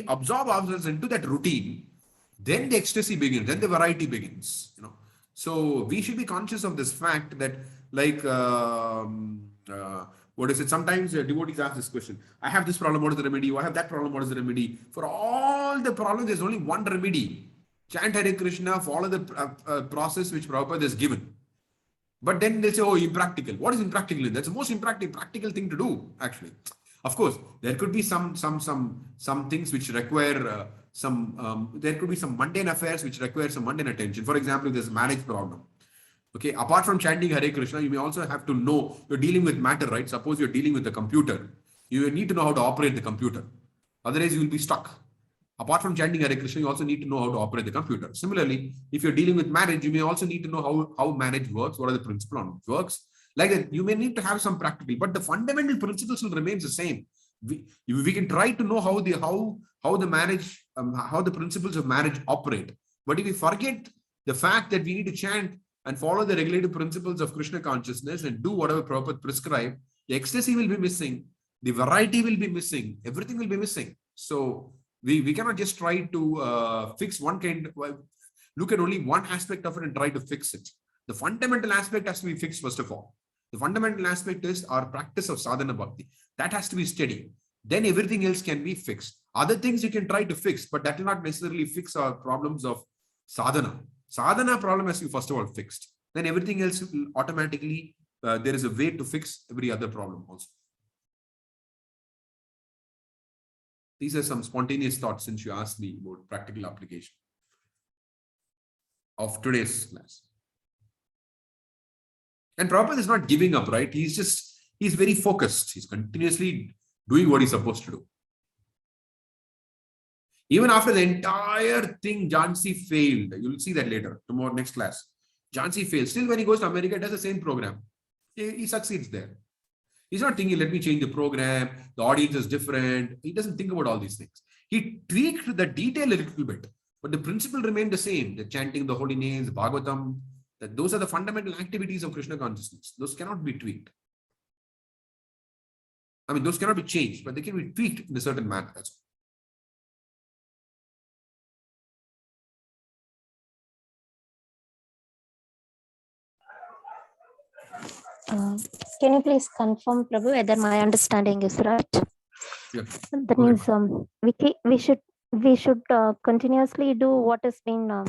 [SPEAKER 1] absorb ourselves into that routine, then the ecstasy begins, then the variety begins. So we should be conscious of this fact that What is it? Sometimes devotees ask this question. I have this problem, what is the remedy? I have that problem, what is the remedy? For all the problems, there's only one remedy. Chant Hare Krishna, follow the process which Prabhupada has given. But then they say, oh, impractical. What is impractical? That's the most practical thing to do, actually. Of course, there could be some things which require there could be some mundane affairs which require some mundane attention. For example, if there's a marriage problem. Okay, apart from chanting Hare Krishna, you may also have to know you're dealing with matter, right? Suppose you're dealing with a computer. You need to know how to operate the computer. Otherwise, you will be stuck. Apart from chanting Hare Krishna, you also need to know how to operate the computer. Similarly, if you're dealing with marriage, you may also need to know how marriage works, what are the principles on it works. Like that, you may need to have some practical, but the fundamental principles will remain the same. We can try to know how the marriage, how the principles of marriage operate. But if we forget the fact that we need to chant and follow the regulative principles of Krishna consciousness and do whatever Prabhupada prescribed, the ecstasy will be missing, the variety will be missing, everything will be missing. So we cannot just try to fix one kind, look at only one aspect of it and try to fix it. The fundamental aspect has to be fixed first of all. The fundamental aspect is our practice of sadhana bhakti. That has to be steady. Then everything else can be fixed. Other things you can try to fix, but that will not necessarily fix our problems of sadhana. Sadhana problem has to be first of all fixed. Then everything else will automatically, there is a way to fix every other problem also. These are some spontaneous thoughts since you asked me about practical application of today's class. And Prabhupada is not giving up, right? He's very focused. He's continuously doing what he's supposed to do. Even after the entire thing, Jhansi failed. You'll see that later, tomorrow, next class. Jhansi failed. Still, when he goes to America, does the same program. He succeeds there. He's not thinking, let me change the program. The audience is different. He doesn't think about all these things. He tweaked the detail a little bit, but the principle remained the same. The chanting the holy names, the Bhagavatam, that those are the fundamental activities of Krishna consciousness. Those cannot be tweaked. I mean, those cannot be changed, but they can be tweaked in a certain manner. That's all.
[SPEAKER 5] Can you please confirm, Prabhu, whether my understanding is right?
[SPEAKER 1] Yep.
[SPEAKER 5] That means we should continuously do what has been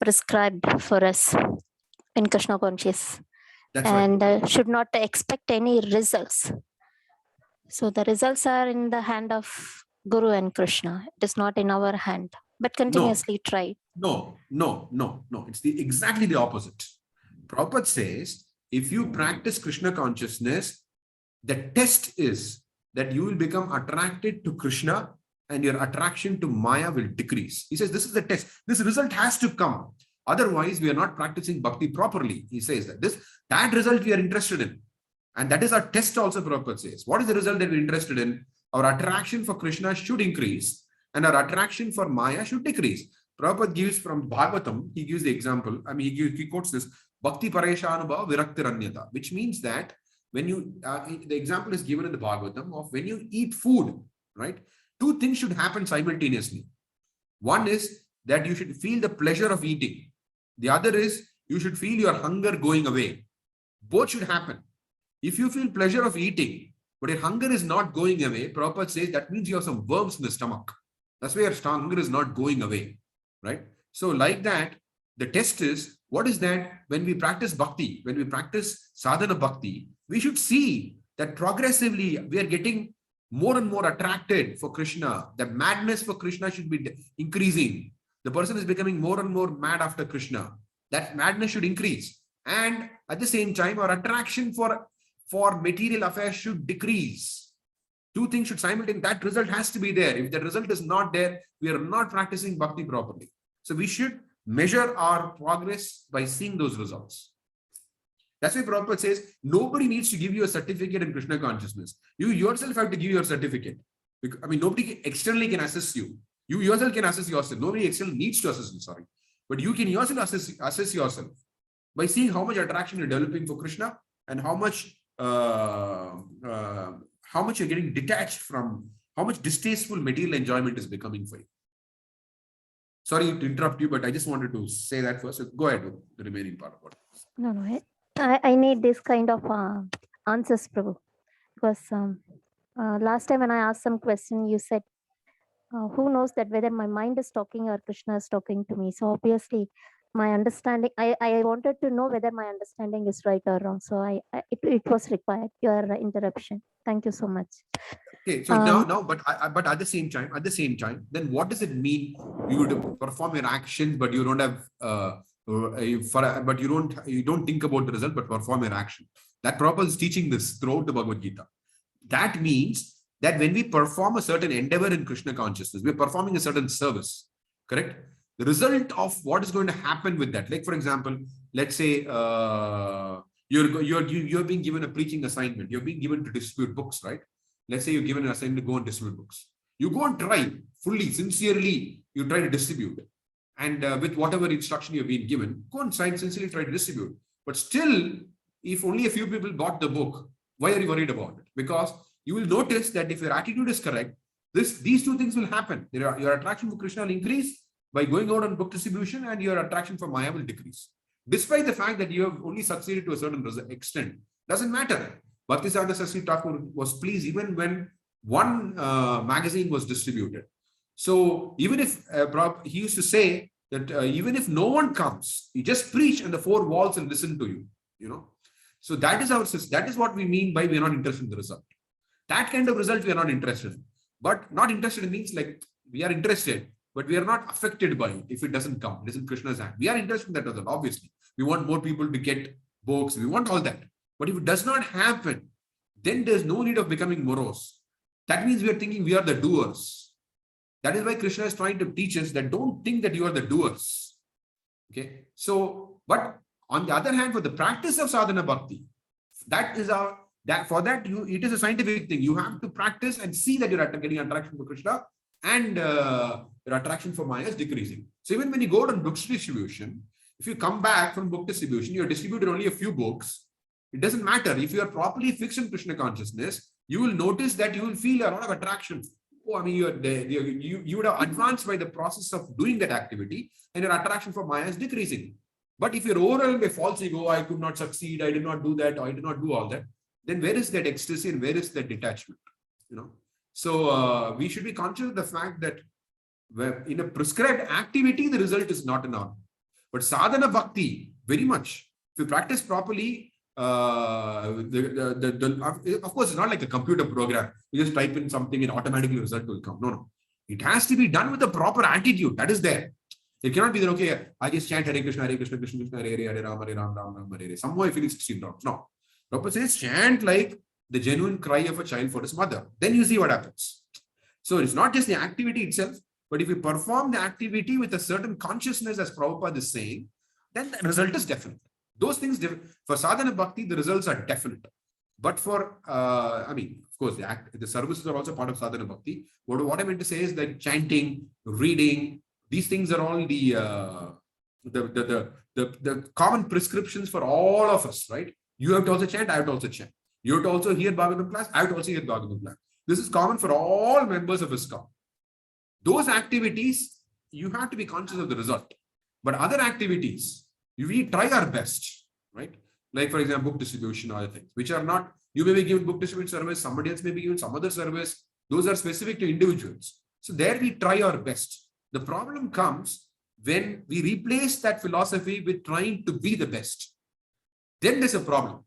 [SPEAKER 5] prescribed for us in Krishna conscious.
[SPEAKER 1] That's
[SPEAKER 5] and
[SPEAKER 1] right.
[SPEAKER 5] Should not expect any results. So the results are in the hand of Guru and Krishna. It is not in our hand, but continuously try.
[SPEAKER 1] No. It's exactly the opposite. Prabhupada says, if you practice Krishna consciousness, the test is that you will become attracted to Krishna and your attraction to Maya will decrease. He says, this is the test. This result has to come. Otherwise, we are not practicing bhakti properly. He says that result we are interested in. And that is our test also, Prabhupada says. What is the result that we're interested in? Our attraction for Krishna should increase and our attraction for Maya should decrease. Prabhupada gives from Bhagavatam, he gives the example, he quotes this, Bhakti Pareshanubhava Viraktiranyata, which means that when you, the example is given in the Bhagavatam of when you eat food, right? Two things should happen simultaneously. One is that you should feel the pleasure of eating. The other is you should feel your hunger going away. Both should happen. If you feel pleasure of eating, but your hunger is not going away, Prabhupada says that means you have some worms in the stomach. That's why your hunger is not going away, right? So like that, the test is, what is that? When we practice bhakti, when we practice sadhana bhakti, we should see that progressively we are getting more and more attracted for Krishna. The madness for Krishna should be increasing. The person is becoming more and more mad after Krishna. That madness should increase. And at the same time, our attraction for material affairs should decrease. Two things should simultaneously, that result has to be there. If the result is not there, we are not practicing bhakti properly. So we should measure our progress by seeing those results. That's why Prabhupada says, nobody needs to give you a certificate in Krishna consciousness. You yourself have to give your certificate. I mean, nobody externally can assess you. You yourself can assess yourself. Nobody externally needs to assess you, sorry. But you can yourself assess yourself by seeing how much attraction you're developing for Krishna and how much you're getting detached from, how much distasteful material enjoyment is becoming for you. Sorry to interrupt you, but I just wanted to say that first. So go ahead with the remaining part of what.
[SPEAKER 5] No, I need this kind of answers, Prabhu. Because last time when I asked some question, you said, who knows that whether my mind is talking or Krishna is talking to me. So obviously my understanding, I wanted to know whether my understanding is right or wrong. So it was required, your interruption. Thank you so much.
[SPEAKER 1] Okay, so now, but at the same time, then what does it mean? You would perform your actions, but you don't have, but you don't think about the result, but perform your action. That Prabhupada is teaching this throughout the Bhagavad Gita. That means that when we perform a certain endeavor in Krishna consciousness, we're performing a certain service, correct? The result of what is going to happen with that, like for example, let's say you're being given a preaching assignment. You're being given to distribute books, right? Let's say you're given an assignment to go and distribute books. You go and try fully, sincerely, you try to distribute. And with whatever instruction you've been given, go and sincerely try to distribute. But still, if only a few people bought the book, why are you worried about it? Because you will notice that if your attitude is correct, these two things will happen. Your attraction for Krishna will increase by going out on book distribution, and your attraction for Maya will decrease. Despite the fact that you have only succeeded to a certain extent, doesn't matter. Bhaktisiddhanta Saraswati Thakur was pleased even when one magazine was distributed. So even if he used to say that even if no one comes, you just preach and the four walls will listen to you. You know, so that is what we mean by we are not interested in the result. That kind of result we are not interested in. But not interested in means like we are interested, but we are not affected by it if it doesn't come. It isn't Krishna's hand. We are interested in that result, obviously. We want more people to get books. We want all that. But if it does not happen, then there's no need of becoming morose. That means we are thinking we are the doers. That is why Krishna is trying to teach us that don't think that you are the doers. Okay. So, but on the other hand, for the practice of sadhana bhakti, it is a scientific thing. You have to practice and see that you're getting attraction for Krishna and your attraction for Maya is decreasing. So even when you go on book distribution, if you come back from book distribution, you're distributed only a few books. It doesn't matter. If you are properly fixed in Krishna consciousness, you will notice that you will feel a lot of attraction. Oh, I mean, you would have advanced by the process of doing that activity, and your attraction for Maya is decreasing. But if you're overwhelmed by false ego, I could not succeed, I did not do that, I did not do all that, then where is that ecstasy and where is that detachment? You know, so we should be conscious of the fact that in a prescribed activity, the result is not enough. But sadhana bhakti, very much. If you practice properly, of course, it's not like a computer program. You just type in something and automatically result will come. No. It has to be done with the proper attitude. That is there. It cannot be that, okay, I just chant Hare Krishna, Krishna Krishna, Hare Rama, Hare Rama, Hare Hare. Somehow I feel 16 rounds. No. Prabhupada says chant like the genuine cry of a child for his mother. Then you see what happens. So it's not just the activity itself, but if you perform the activity with a certain consciousness, as Prabhupada is saying, then the result is definite. Those things, for sadhana bhakti, the results are definite. But for, of course, the services are also part of sadhana bhakti. What I meant to say is like chanting, reading, these things are all the common prescriptions for all of us, right? You have to also chant, I have to also chant. You have to also hear Bhagavatam class, I have to also hear Bhagavatam class. This is common for all members of ISKCON. Those activities, you have to be conscious of the result. But other activities, we try our best, right? Like, for example, book distribution or other things, which are not, you may be given book distribution service, somebody else may be given some other service. Those are specific to individuals. So there we try our best. The problem comes when we replace that philosophy with trying to be the best. Then there's a problem.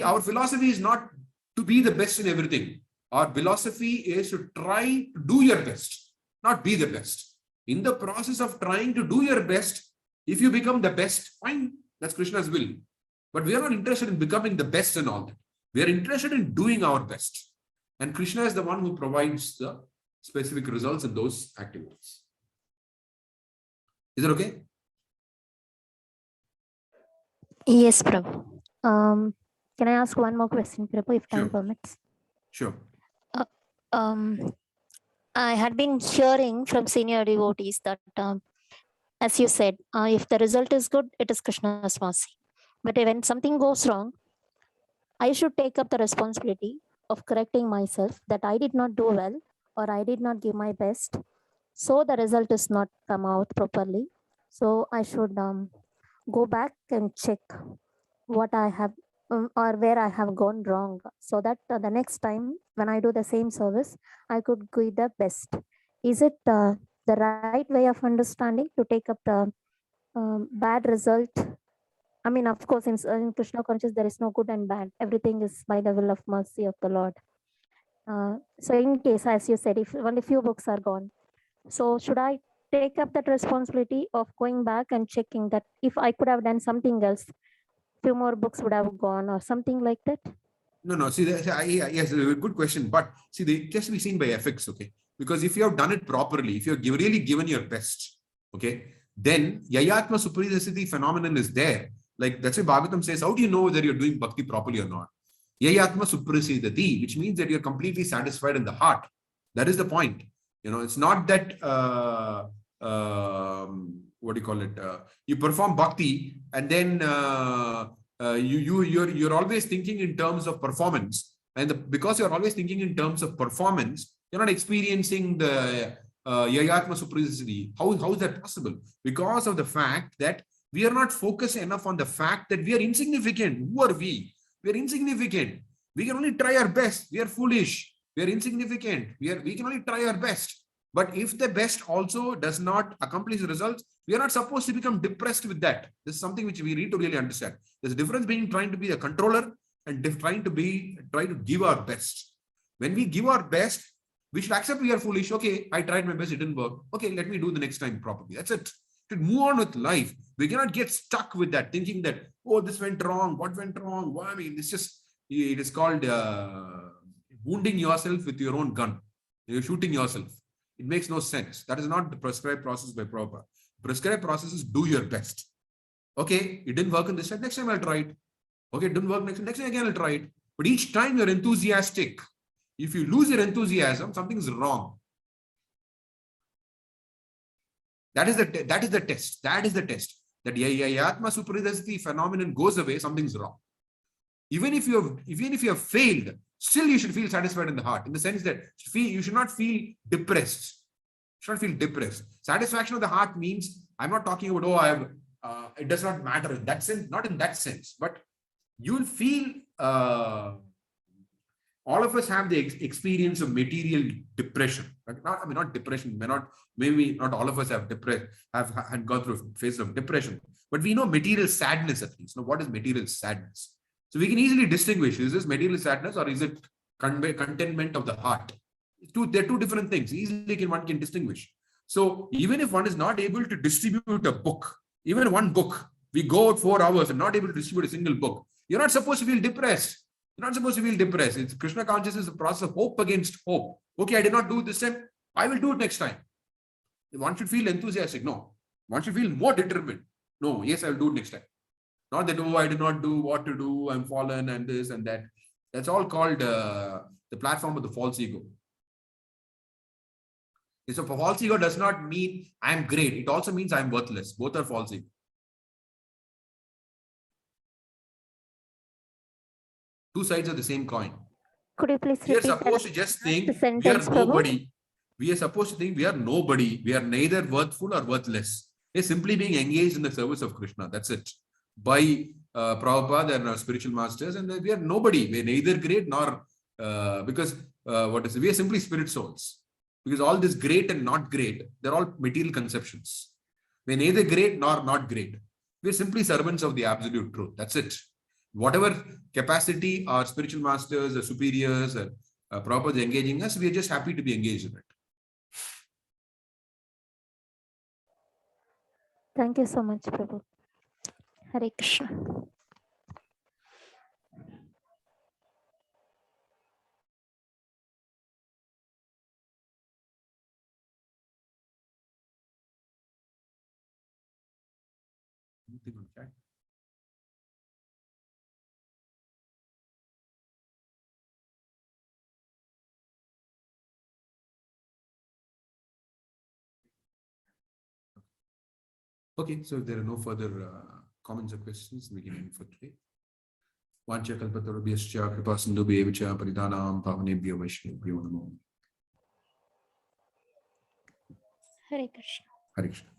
[SPEAKER 1] Our philosophy is not to be the best in everything. Our philosophy is to try to do your best, not be the best. In the process of trying to do your best, if you become the best, fine, that's Krishna's will. But we are not interested in becoming the best and all that. We are interested in doing our best. And Krishna is the one who provides the specific results in those activities. Is it okay?
[SPEAKER 5] Yes, Prabhu. Can I ask one more question, Prabhu, if time permits?
[SPEAKER 1] Sure.
[SPEAKER 5] I had been hearing from senior devotees that, as you said, if the result is good, it is Krishna's mercy. But when something goes wrong, I should take up the responsibility of correcting myself that I did not do well or I did not give my best. So the result is not come out properly. So I should go back and check what I have or where I have gone wrong, so that the next time when I do the same service, I could give the best. Is it the right way of understanding to take up the bad result? I mean, of course, in Krishna consciousness, there is no good and bad. Everything is by the will of mercy of the Lord. So in case, as you said, if only few books are gone, so should I take up that responsibility of going back and checking that if I could have done something else, few more books would have gone or something like that?
[SPEAKER 1] No. See, yes, good question. But see, it has to be seen by ethics, okay? Because if you have done it properly, if you have really given your best, okay, then Yayatma Suparidasiti phenomenon is there. Like that's why Bhagavatam says, how do you know whether you're doing bhakti properly or not? Yayatma Suprasidati, which means that you're completely satisfied in the heart. That is the point. You know, it's not that what do you call it? You perform bhakti and then you're always thinking in terms of performance, and because you're always thinking in terms of performance, you're not experiencing the Yayatma Suprasidati. How is that possible? Because of the fact that we are not focused enough on the fact that we are insignificant. Who are we? We are insignificant. We can only try our best. We are foolish. We are insignificant. We can only try our best. But if the best also does not accomplish the results, we are not supposed to become depressed with that. This is something which we need to really understand. There's a difference between trying to be a controller and trying to give our best. When we give our best, we should accept we are foolish. Okay, I tried my best, it didn't work. Okay, let me do the next time properly. That's it. To move on with life. We cannot get stuck with that, thinking that, oh, this went wrong. What went wrong? Well, I mean, it is called wounding yourself with your own gun. You're shooting yourself. It makes no sense. That is not the prescribed process by Prabhupada. Prescribed process is do your best. Okay, it didn't work in this time. Next time I'll try it. Okay, it didn't work next time again I'll try it. But each time you're enthusiastic. If you lose your enthusiasm, something is wrong. That is the test. That is the test. That Yayatma Suparidasati phenomenon goes away, something's wrong. Even if you have failed, still you should feel satisfied in the heart, in the sense that you should not feel depressed. You should not feel depressed. Satisfaction of the heart means, I'm not talking about, it does not matter in that sense, not in that sense, but you will feel, all of us have the experience of material depression. Not depression, maybe not all of us have gone through a phase of depression, but we know material sadness at least. Now, what is material sadness? So we can easily distinguish, is this material sadness or is it contentment of the heart? They're two different things. Easily one can distinguish. So even if one is not able to distribute a book, even one book, we go out 4 hours and not able to distribute a single book, you're not supposed to feel depressed. You're not supposed to feel depressed. It's Krishna consciousness is a process of hope against hope. Okay, I did not do it this time. I will do it next time. One should feel enthusiastic. No. One should feel more determined. No, yes, I will do it next time. Not that, oh, I did not do what to do. I'm fallen and this and that. That's all called the platform of the false ego. So false ego does not mean I'm great. It also means I'm worthless. Both are false ego. Two sides of the same coin.
[SPEAKER 5] Could you please repeat?
[SPEAKER 1] We are supposed to just think we are nobody. We are supposed to think we are nobody. We are neither worthful or worthless. We are simply being engaged in the service of Krishna. That's it. By Prabhupada and our spiritual masters, and we are nobody. We are neither great nor because we are simply spirit souls. Because all this great and not great, they're all material conceptions. We are neither great nor not great. We are simply servants of the absolute truth. That's it. Whatever capacity our spiritual masters, or superiors, or Prabhupada is engaging us, we are just happy to be engaged in it.
[SPEAKER 5] Thank you so much, Prabhu. Hare Krishna.
[SPEAKER 1] Anything on chat? Okay, so if there are no further comments or questions, we can end for today. Vancha kalpatarubhyascha kripasindubhyevacha paridhanam pavanebhyo vaishnavabhyo namo.
[SPEAKER 5] Hare Krishna.
[SPEAKER 1] Hare Krishna.